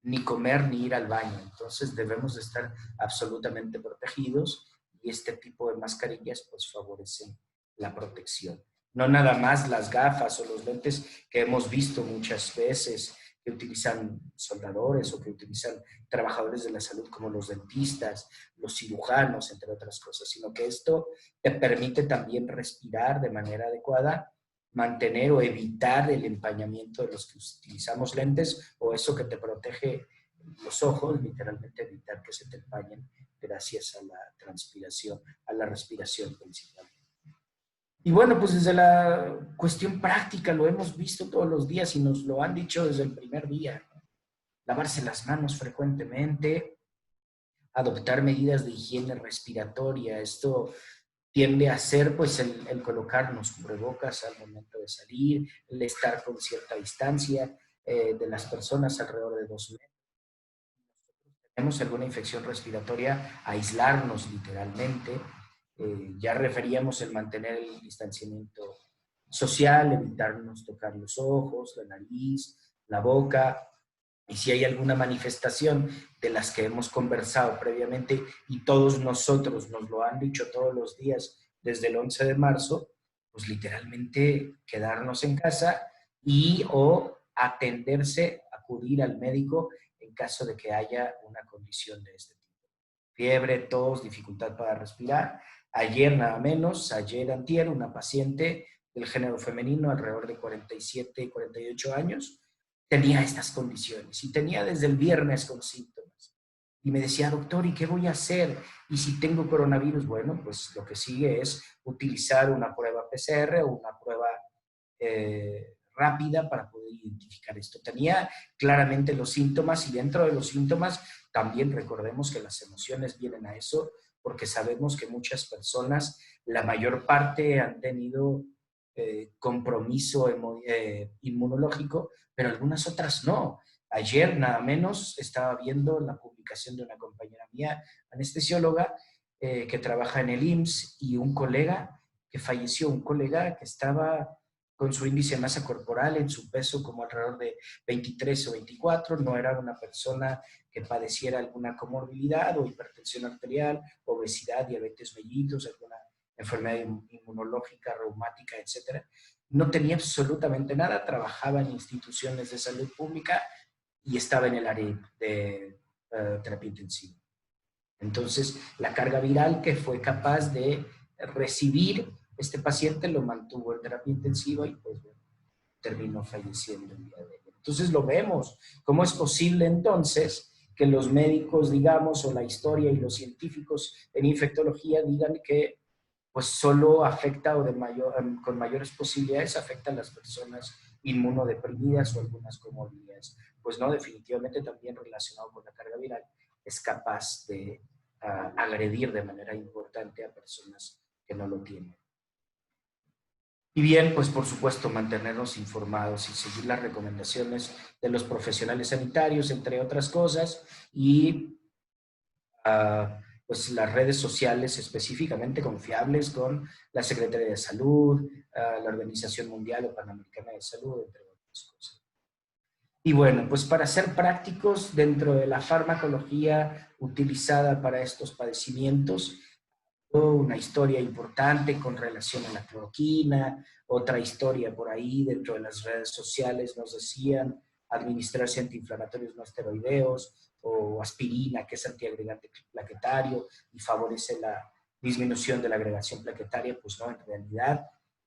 ni comer, ni ir al baño. Entonces debemos de estar absolutamente protegidos y este tipo de mascarillas pues favorecen la protección. No nada más las gafas o los lentes que hemos visto muchas veces que utilizan soldadores o que utilizan trabajadores de la salud como los dentistas, los cirujanos, entre otras cosas, sino que esto te permite también respirar de manera adecuada, mantener o evitar el empañamiento de los que utilizamos lentes o eso que te protege los ojos, literalmente evitar que se te empañen gracias a la transpiración, a la respiración principal. Y bueno, pues desde la cuestión práctica lo hemos visto todos los días y nos lo han dicho desde el primer día, ¿no? Lavarse las manos frecuentemente, adoptar medidas de higiene respiratoria. Esto tiende a ser pues el colocarnos cubrebocas al momento de salir, el estar con cierta distancia de las personas alrededor de 2 metros. Tenemos alguna infección respiratoria, aislarnos literalmente. Ya referíamos el mantener el distanciamiento social, evitarnos tocar los ojos, la nariz, la boca. Y si hay alguna manifestación de las que hemos conversado previamente y todos nosotros nos lo han dicho todos los días desde el 11 de marzo, pues literalmente quedarnos en casa y o atenderse, acudir al médico en caso de que haya una condición de este tipo. Fiebre, tos, dificultad para respirar. Ayer nada menos, ayer antier, una paciente del género femenino alrededor de 47 y 48 años, tenía estas condiciones y tenía desde el viernes con síntomas. Y me decía, doctor, ¿y qué voy a hacer? Y si tengo coronavirus, bueno, pues lo que sigue es utilizar una prueba PCR o una prueba rápida para poder identificar esto. Tenía claramente los síntomas y dentro de los síntomas también recordemos que las emociones vienen a eso porque sabemos que muchas personas, la mayor parte han tenido compromiso inmunológico, pero algunas otras no. Ayer nada menos estaba viendo la publicación de una compañera mía, anestesióloga, que trabaja en el IMSS y un colega que falleció, un colega que estaba con su índice de masa corporal en su peso como alrededor de 23 o 24, no era una persona que padeciera alguna comorbilidad o hipertensión arterial, obesidad, diabetes mellitus, alguna enfermedad inmunológica, reumática, etcétera. No tenía absolutamente nada, trabajaba en instituciones de salud pública y estaba en el área de terapia intensiva. Entonces, la carga viral que fue capaz de recibir este paciente lo mantuvo en terapia intensiva y pues bueno, terminó falleciendo el día de hoy. Entonces lo vemos. ¿Cómo es posible entonces que los médicos, digamos, o la historia y los científicos en infectología digan que pues solo afecta o con mayores posibilidades afecta a las personas inmunodeprimidas o algunas comorbilidades? Pues no, definitivamente también relacionado con la carga viral es capaz de agredir de manera importante a personas que no lo tienen. Y bien, pues por supuesto mantenernos informados y seguir las recomendaciones de los profesionales sanitarios, entre otras cosas, y pues las redes sociales específicamente confiables con la Secretaría de Salud, la Organización Mundial o Panamericana de Salud, entre otras cosas. Y bueno, pues para ser prácticos dentro de la farmacología utilizada para estos padecimientos, una historia importante con relación a la cloroquina, otra historia por ahí dentro de las redes sociales nos decían administrarse antiinflamatorios no esteroideos o aspirina, que es antiagregante plaquetario y favorece la disminución de la agregación plaquetaria. Pues no, en realidad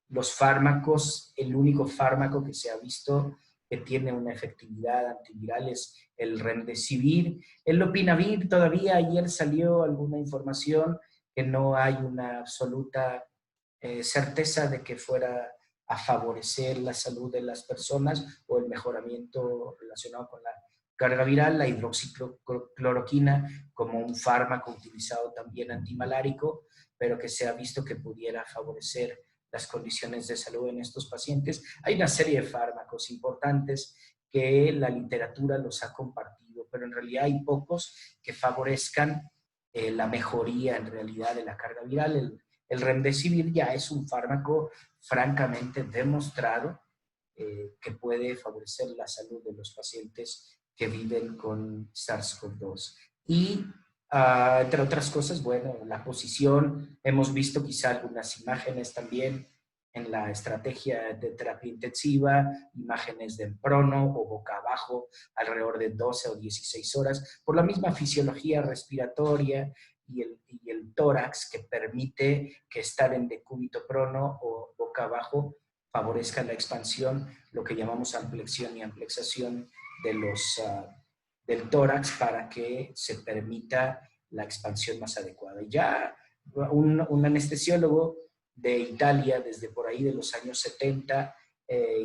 los fármacos, el único fármaco que se ha visto que tiene una efectividad antiviral es el remdesivir. El lopinavir todavía ayer salió alguna información que no hay una absoluta certeza de que fuera a favorecer la salud de las personas o el mejoramiento relacionado con la carga viral. La hidroxicloroquina como un fármaco utilizado también antimalárico, pero que se ha visto que pudiera favorecer las condiciones de salud en estos pacientes. Hay una serie de fármacos importantes que la literatura los ha compartido, pero en realidad hay pocos que favorezcan la mejoría en realidad de la carga viral. El remdesivir ya es un fármaco francamente demostrado que puede favorecer la salud de los pacientes que viven con SARS-CoV-2. Y entre otras cosas, bueno, la posición, hemos visto quizá algunas imágenes también en la estrategia de terapia intensiva, imágenes de en prono o boca abajo, alrededor de 12 o 16 horas, por la misma fisiología respiratoria y el tórax que permite que estar en decúbito prono o boca abajo favorezca la expansión, lo que llamamos amplexión y amplexación de del tórax para que se permita la expansión más adecuada. Y ya un anestesiólogo de Italia desde por ahí de los años 70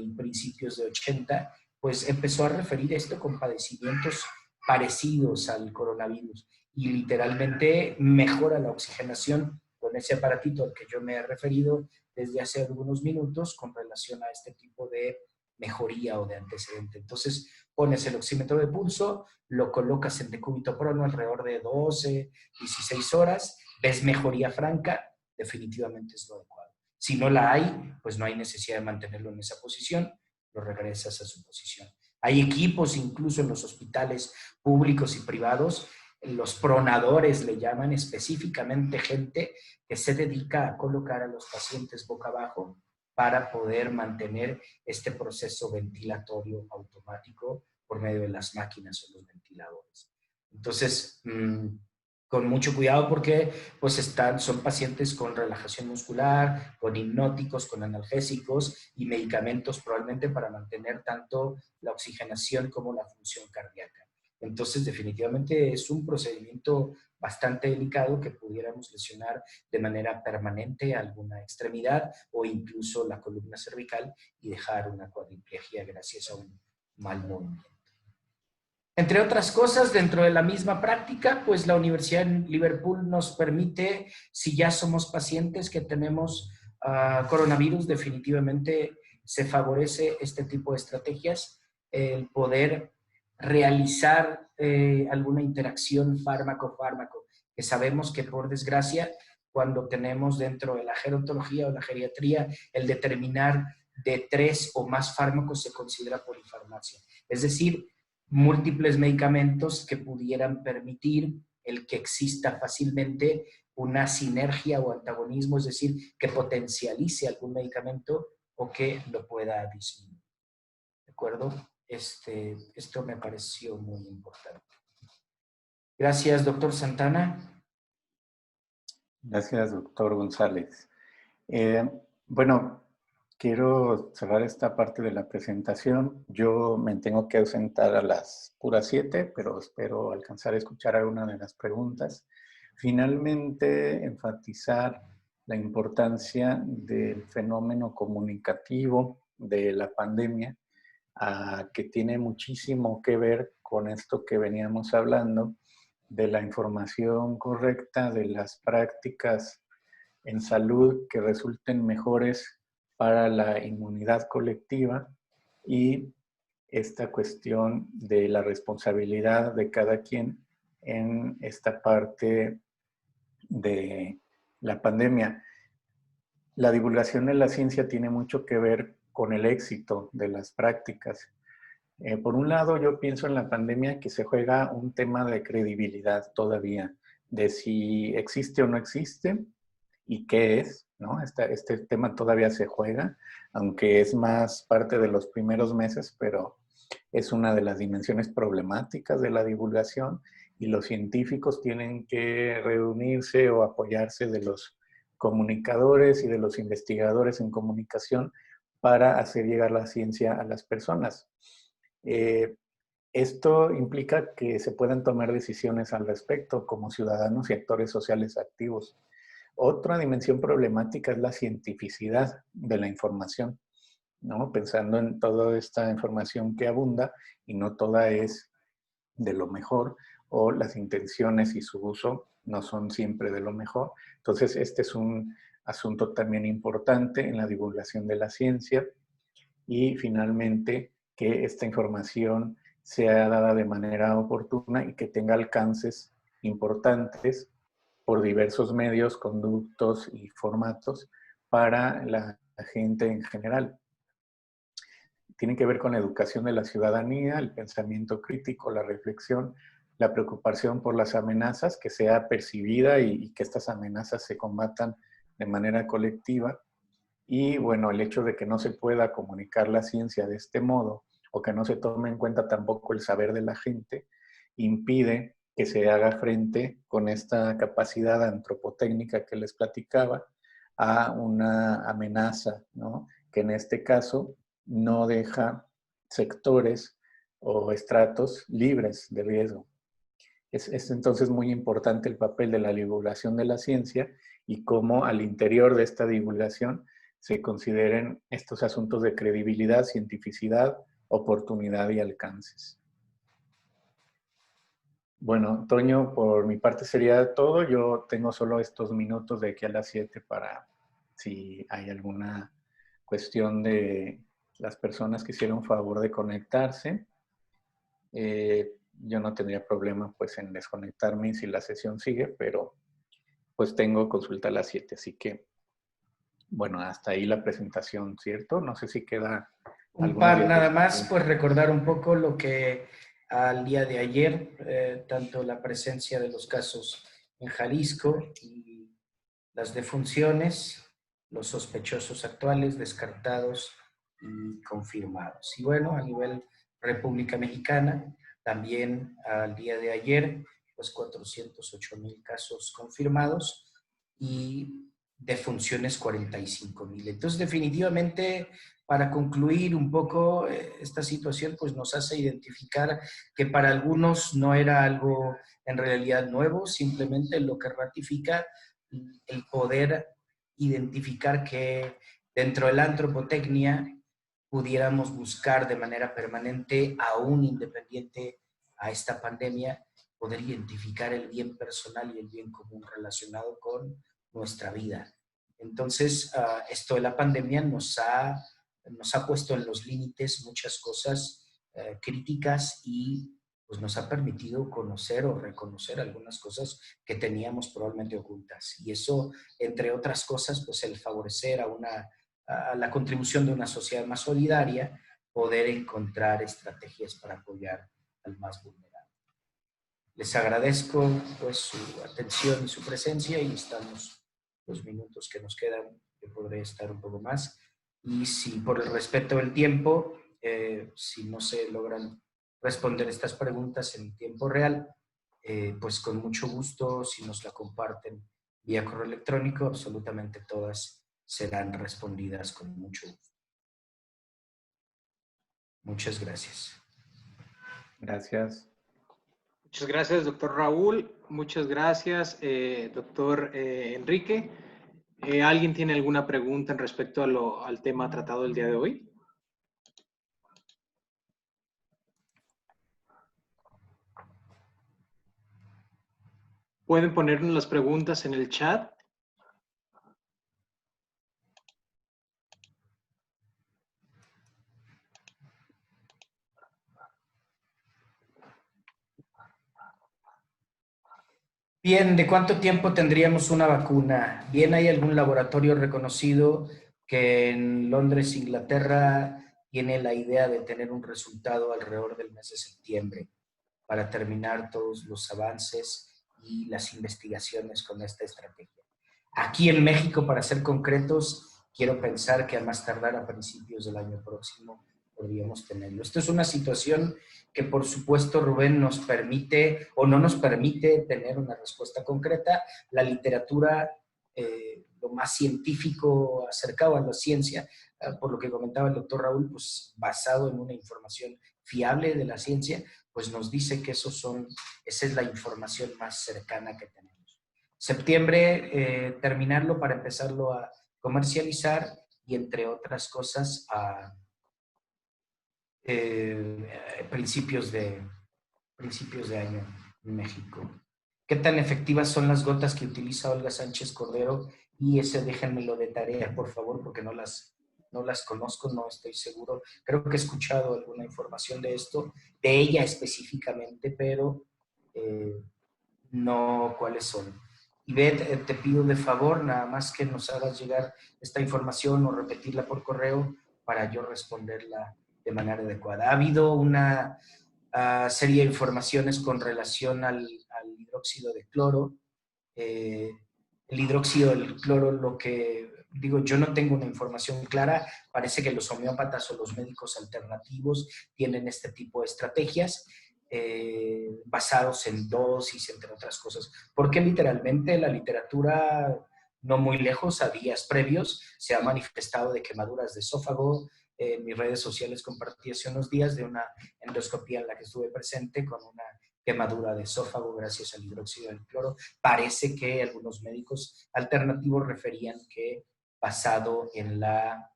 y principios de 80, pues empezó a referir esto con padecimientos parecidos al coronavirus y literalmente mejora la oxigenación con ese aparatito al que yo me he referido desde hace algunos minutos con relación a este tipo de mejoría o de antecedente. Entonces pones el oxímetro de pulso, lo colocas en decúbito prono alrededor de 12, 16 horas, ves mejoría franca, definitivamente es lo adecuado. Si no la hay, pues no hay necesidad de mantenerlo en esa posición, lo regresas a su posición. Hay equipos incluso en los hospitales públicos y privados, los pronadores le llaman, específicamente gente que se dedica a colocar a los pacientes boca abajo para poder mantener este proceso ventilatorio automático por medio de las máquinas o los ventiladores. Entonces, con mucho cuidado porque pues son pacientes con relajación muscular, con hipnóticos, con analgésicos y medicamentos probablemente para mantener tanto la oxigenación como la función cardíaca. Entonces, definitivamente es un procedimiento bastante delicado que pudiéramos lesionar de manera permanente alguna extremidad o incluso la columna cervical y dejar una cuadriplegia gracias a un mal movimiento. Entre otras cosas, dentro de la misma práctica, pues la Universidad en Liverpool nos permite, si ya somos pacientes que tenemos coronavirus, definitivamente se favorece este tipo de estrategias, el poder realizar alguna interacción fármaco-fármaco, que sabemos que por desgracia, cuando tenemos dentro de la gerontología o la geriatría, el determinar de 3 o más fármacos se considera polifarmacia. Es decir, múltiples medicamentos que pudieran permitir el que exista fácilmente una sinergia o antagonismo, es decir, que potencialice algún medicamento o que lo pueda disminuir. ¿De acuerdo? Esto me pareció muy importante. Gracias, doctor Santana. Gracias, doctor González. Bueno, quiero cerrar esta parte de la presentación. Yo me tengo que ausentar a las puras 7, pero espero alcanzar a escuchar alguna de las preguntas. Finalmente, enfatizar la importancia del fenómeno comunicativo de la pandemia, que tiene muchísimo que ver con esto que veníamos hablando, de la información correcta, de las prácticas en salud que resulten mejores para la inmunidad colectiva y esta cuestión de la responsabilidad de cada quien en esta parte de la pandemia. La divulgación de la ciencia tiene mucho que ver con el éxito de las prácticas. Por un lado, yo pienso en la pandemia que se juega un tema de credibilidad todavía, de si existe o no existe y qué es, ¿no? Este tema todavía se juega, aunque es más parte de los primeros meses, pero es una de las dimensiones problemáticas de la divulgación y los científicos tienen que reunirse o apoyarse de los comunicadores y de los investigadores en comunicación para hacer llegar la ciencia a las personas. Esto implica que se puedan tomar decisiones al respecto como ciudadanos y actores sociales activos. Otra dimensión problemática es la cientificidad de la información, ¿no? Pensando en toda esta información que abunda y no toda es de lo mejor o las intenciones y su uso no son siempre de lo mejor. Entonces, este es un asunto también importante en la divulgación de la ciencia y finalmente que esta información sea dada de manera oportuna y que tenga alcances importantes por diversos medios, conductos y formatos para la gente en general. Tienen que ver con la educación de la ciudadanía, el pensamiento crítico, la reflexión, la preocupación por las amenazas, que sea percibida y que estas amenazas se combatan de manera colectiva. Y bueno, el hecho de que no se pueda comunicar la ciencia de este modo o que no se tome en cuenta tampoco el saber de la gente, impide que se haga frente con esta capacidad antropotécnica que les platicaba a una amenaza, ¿no? Que en este caso no deja sectores o estratos libres de riesgo. Es entonces muy importante el papel de la divulgación de la ciencia y cómo al interior de esta divulgación se consideren estos asuntos de credibilidad, cientificidad, oportunidad y alcances. Bueno, Toño, por mi parte sería todo. Yo tengo solo estos minutos de aquí a las 7 para si hay alguna cuestión de las personas que hicieron favor de conectarse. Yo no tendría problema pues en desconectarme si la sesión sigue, pero pues tengo consulta a las 7, así que bueno, hasta ahí la presentación, ¿cierto? No sé si queda Un alguna par nada diapositiva. más, pues recordar un poco lo que al día de ayer, tanto la presencia de los casos en Jalisco y las defunciones, los sospechosos actuales, descartados y confirmados. Y bueno, a nivel República Mexicana, también al día de ayer pues 408,000 casos confirmados y defunciones 45,000. Entonces, definitivamente, para concluir un poco esta situación, pues nos hace identificar que para algunos no era algo en realidad nuevo, simplemente lo que ratifica el poder identificar que dentro de la antropotecnia pudiéramos buscar de manera permanente, aún independiente a esta pandemia, poder identificar el bien personal y el bien común relacionado con nuestra vida. Entonces, esto de la pandemia nos ha puesto en los límites muchas cosas críticas y pues nos ha permitido conocer o reconocer algunas cosas que teníamos probablemente ocultas. Y eso, entre otras cosas, pues el favorecer a la contribución de una sociedad más solidaria, poder encontrar estrategias para apoyar al más vulnerable. Les agradezco pues su atención y su presencia y estamos los minutos que nos quedan, yo podré estar un poco más. Y si por el respeto del tiempo, si no se logran responder estas preguntas en tiempo real, pues con mucho gusto, si nos la comparten vía correo electrónico, absolutamente todas serán respondidas con mucho gusto. Muchas gracias. Gracias. Muchas gracias, doctor Raúl. Muchas gracias, doctor Enrique. ¿Alguien tiene alguna pregunta en respecto al tema tratado el día de hoy? Pueden ponernos las preguntas en el chat. Bien, ¿de cuánto tiempo tendríamos una vacuna? Bien, hay algún laboratorio reconocido que en Londres, Inglaterra, tiene la idea de tener un resultado alrededor del mes de septiembre para terminar todos los avances y las investigaciones con esta estrategia. Aquí en México, para ser concretos, quiero pensar que a más tardar a principios del año próximo podríamos tenerlo. Esto es una situación que, por supuesto, Rubén, nos permite o no nos permite tener una respuesta concreta. La literatura, lo más científico acercado a la ciencia, por lo que comentaba el doctor Raúl, pues basado en una información fiable de la ciencia, pues nos dice que esa es la información más cercana que tenemos. Septiembre, terminarlo para empezarlo a comercializar y, entre otras cosas, a principios de año en México. ¿Qué tan efectivas son las gotas que utiliza Olga Sánchez Cordero? Y ese déjenmelo de tarea, por favor, porque no las conozco, no estoy seguro. Creo que he escuchado alguna información de esto, de ella específicamente, pero no cuáles son. Ivette, te pido de favor nada más que nos hagas llegar esta información o repetirla por correo para yo responderla de manera adecuada. Ha habido una serie de informaciones con relación al hidróxido de cloro. El hidróxido del cloro, lo que digo, yo no tengo una información clara. Parece que los homeópatas o los médicos alternativos tienen este tipo de estrategias basados en dosis, entre otras cosas. Porque literalmente la literatura, no muy lejos, a días previos, se ha manifestado de quemaduras de esófago. En mis redes sociales compartí hace unos días de una endoscopía en la que estuve presente con una quemadura de esófago gracias al hidróxido del cloro. Parece que algunos médicos alternativos referían que basado en la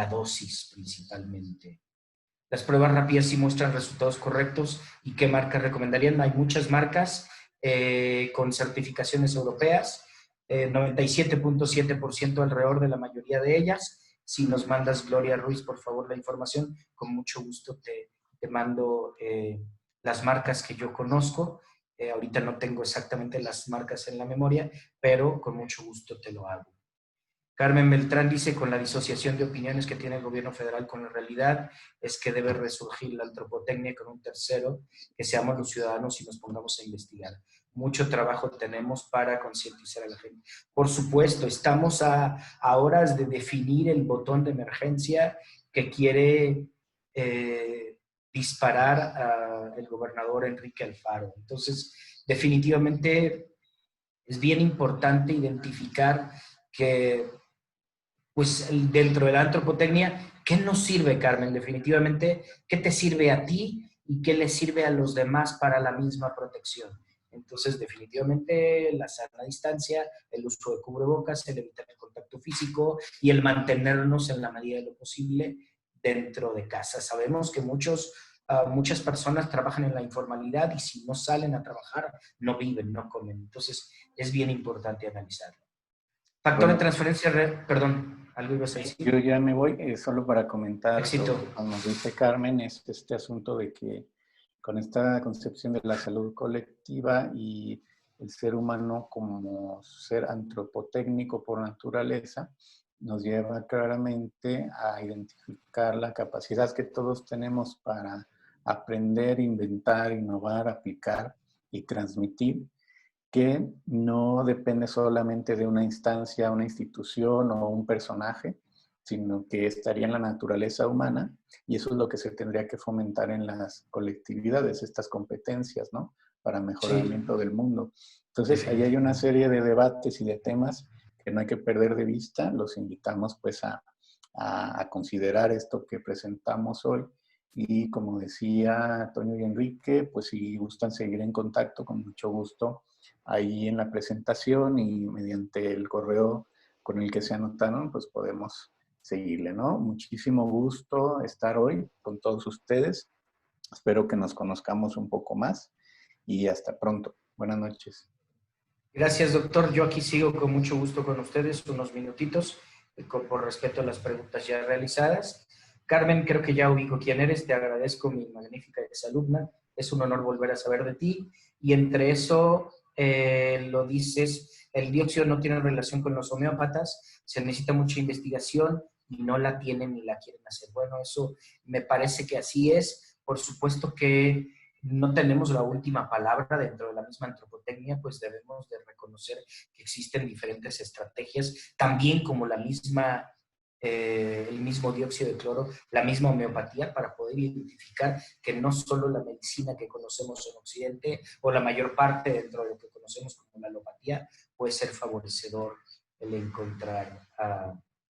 dosis principalmente. Las pruebas rápidas sí muestran resultados correctos. ¿Y qué marcas recomendarían? Hay muchas marcas con certificaciones europeas, 97.7% alrededor de la mayoría de ellas. Si nos mandas, Gloria Ruiz, por favor, la información, con mucho gusto te mando las marcas que yo conozco. Ahorita no tengo exactamente las marcas en la memoria, pero con mucho gusto te lo hago. Carmen Beltrán dice, con la disociación de opiniones que tiene el gobierno federal con la realidad, es que debe resurgir la antropotecnia con un tercero, que seamos los ciudadanos y nos pongamos a investigar. Mucho trabajo tenemos para concientizar a la gente. Por supuesto, estamos a horas de definir el botón de emergencia que quiere disparar el gobernador Enrique Alfaro. Entonces, definitivamente es bien importante identificar que, pues, dentro de la antropotecnia, ¿qué nos sirve, Carmen? Definitivamente, ¿qué te sirve a ti y qué le sirve a los demás para la misma protección? Entonces, definitivamente, la sana distancia, el uso de cubrebocas, el evitar el contacto físico y el mantenernos en la medida de lo posible dentro de casa. Sabemos que muchas personas trabajan en la informalidad y si no salen a trabajar, no viven, no comen. Entonces, es bien importante analizarlo. Factor de transferencia, perdón, ¿algo ibas a decir? Yo ya me voy, solo para comentar Éxito. lo que nos dice Carmen, es este asunto de que con esta concepción de la salud colectiva y el ser humano como ser antropotécnico por naturaleza, nos lleva claramente a identificar la capacidad que todos tenemos para aprender, inventar, innovar, aplicar y transmitir, que no depende solamente de una instancia, una institución o un personaje, sino que estaría en la naturaleza humana, y eso es lo que se tendría que fomentar en las colectividades, estas competencias, ¿no? Para mejoramiento del mundo. Entonces, ahí hay una serie de debates y de temas que no hay que perder de vista. Los invitamos pues a considerar esto que presentamos hoy. Y como decía Toño y Enrique, pues si gustan seguir en contacto, con mucho gusto, ahí en la presentación y mediante el correo con el que se anotaron, pues podemos seguirle, ¿no? Muchísimo gusto estar hoy con todos ustedes. Espero que nos conozcamos un poco más y hasta pronto. Buenas noches. Gracias, doctor. Yo aquí sigo con mucho gusto con ustedes, unos minutitos, por respeto a las preguntas ya realizadas. Carmen, creo que ya ubico quién eres. Te agradezco, mi magnífica exalumna. Es un honor volver a saber de ti. Y entre eso, lo dices, el dióxido no tiene relación con los homeópatas, se necesita mucha investigación y no la tienen ni la quieren hacer. Bueno, eso me parece que así es. Por supuesto que no tenemos la última palabra dentro de la misma antropotecnia, pues debemos de reconocer que existen diferentes estrategias, también como el mismo dióxido de cloro, la misma homeopatía, para poder identificar que no solo la medicina que conocemos en Occidente, o la mayor parte dentro de lo que conocemos como la alopatía, puede ser favorecedor el encontrar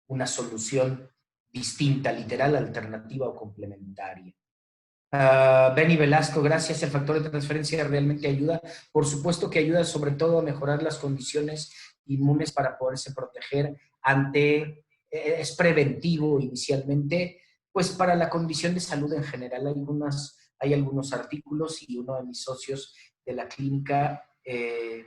una solución distinta, literal, alternativa o complementaria. Benny Velasco, gracias. El factor de transferencia realmente ayuda. Por supuesto que ayuda sobre todo a mejorar las condiciones inmunes para poderse proteger es preventivo inicialmente, pues para la condición de salud en general. Hay algunos artículos y uno de mis socios de la clínica, el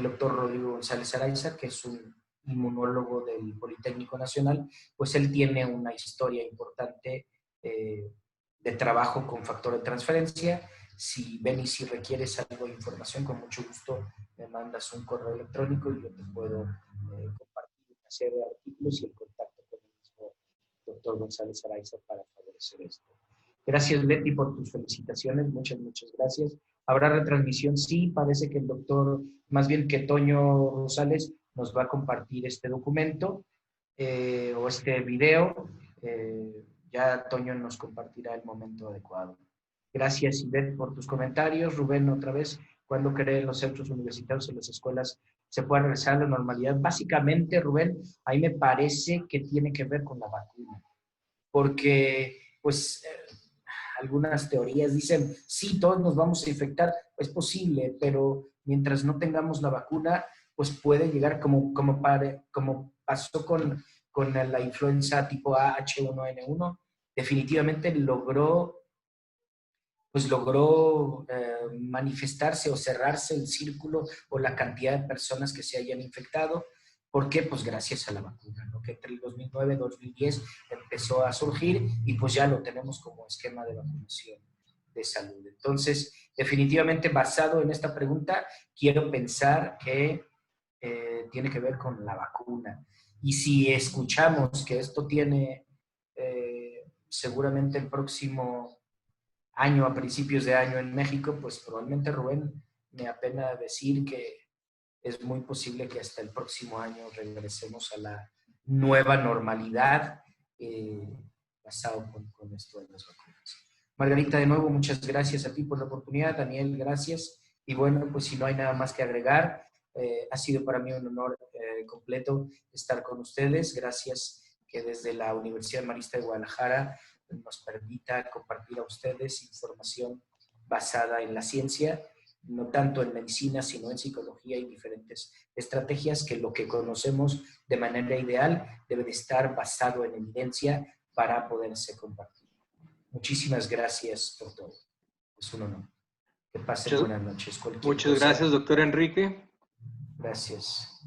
doctor Rodrigo González Araiza, que es un inmunólogo del Politécnico Nacional, pues él tiene una historia importante de trabajo con factor de transferencia. Si si requieres algo de información, con mucho gusto me mandas un correo electrónico y yo te puedo compartir una serie de artículos y el contacto con el mismo doctor González Araiza para favorecer esto. Gracias, Betty, por tus felicitaciones. Muchas gracias. ¿Habrá retransmisión? Sí, parece que el doctor, más bien que Toño Rosales, nos va a compartir este documento o este video. Ya Toño nos compartirá el momento adecuado. Gracias, Ivette, por tus comentarios. Rubén, otra vez, ¿cuándo creen los centros universitarios en las escuelas se pueda regresar a la normalidad? Básicamente, Rubén, ahí me parece que tiene que ver con la vacuna. Porque, pues, algunas teorías dicen, sí, todos nos vamos a infectar. Es posible, pero mientras no tengamos la vacuna, pues puede llegar como pasó con la influenza tipo H1N1, definitivamente logró manifestarse o cerrarse el círculo o la cantidad de personas que se hayan infectado. ¿Por qué? Pues gracias a la vacuna, ¿no? Que entre el 2009 y 2010 empezó a surgir y pues ya lo tenemos como esquema de vacunación de salud. Entonces, definitivamente basado en esta pregunta, quiero pensar que tiene que ver con la vacuna. Y si escuchamos que esto tiene seguramente el próximo año, a principios de año en México, pues probablemente, Rubén, me apena decir que es muy posible que hasta el próximo año regresemos a la nueva normalidad basado con esto de las vacunas. Margarita, de nuevo, muchas gracias a ti por la oportunidad. Daniel, gracias. Y bueno, pues si no hay nada más que agregar, ha sido para mí un honor completo estar con ustedes. Gracias que desde la Universidad Marista de Guadalajara nos permita compartir a ustedes información basada en la ciencia, no tanto en medicina, sino en psicología y diferentes estrategias, que lo que conocemos de manera ideal debe de estar basado en evidencia para poderse compartir. Muchísimas gracias por todo. Es un honor. Que pasen buenas noches. Muchas gracias, doctor Enrique. Gracias.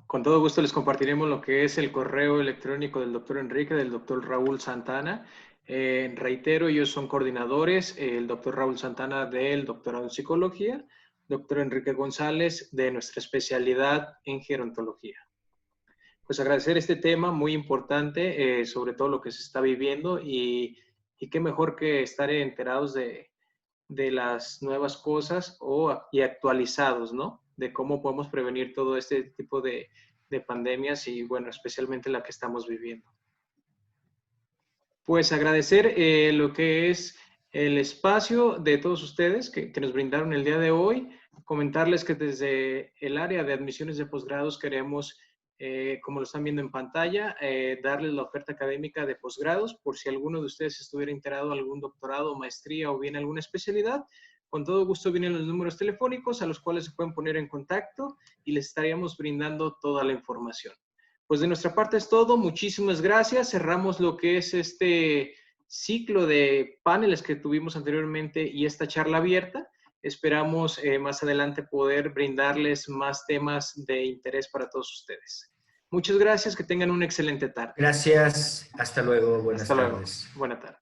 Con todo gusto les compartiremos lo que es el correo electrónico del doctor Enrique, del doctor Raúl Santana. Reitero, ellos son coordinadores, el doctor Raúl Santana del doctorado en psicología, doctor Enrique González de nuestra especialidad en gerontología. Pues agradecer este tema muy importante, sobre todo lo que se está viviendo y qué mejor que estar enterados de las nuevas cosas y actualizados, ¿no? De cómo podemos prevenir todo este tipo de pandemias y, bueno, especialmente la que estamos viviendo. Pues agradecer lo que es el espacio de todos ustedes que nos brindaron el día de hoy. Comentarles que desde el área de admisiones de posgrados queremos, como lo están viendo en pantalla, darles la oferta académica de posgrados por si alguno de ustedes estuviera enterado en algún doctorado, maestría o bien alguna especialidad. Con todo gusto vienen los números telefónicos a los cuales se pueden poner en contacto y les estaríamos brindando toda la información. Pues de nuestra parte es todo. Muchísimas gracias. Cerramos lo que es este ciclo de paneles que tuvimos anteriormente y esta charla abierta. Esperamos más adelante poder brindarles más temas de interés para todos ustedes. Muchas gracias. Que tengan una excelente tarde. Gracias. Hasta luego. Buenas tardes. Buena tarde.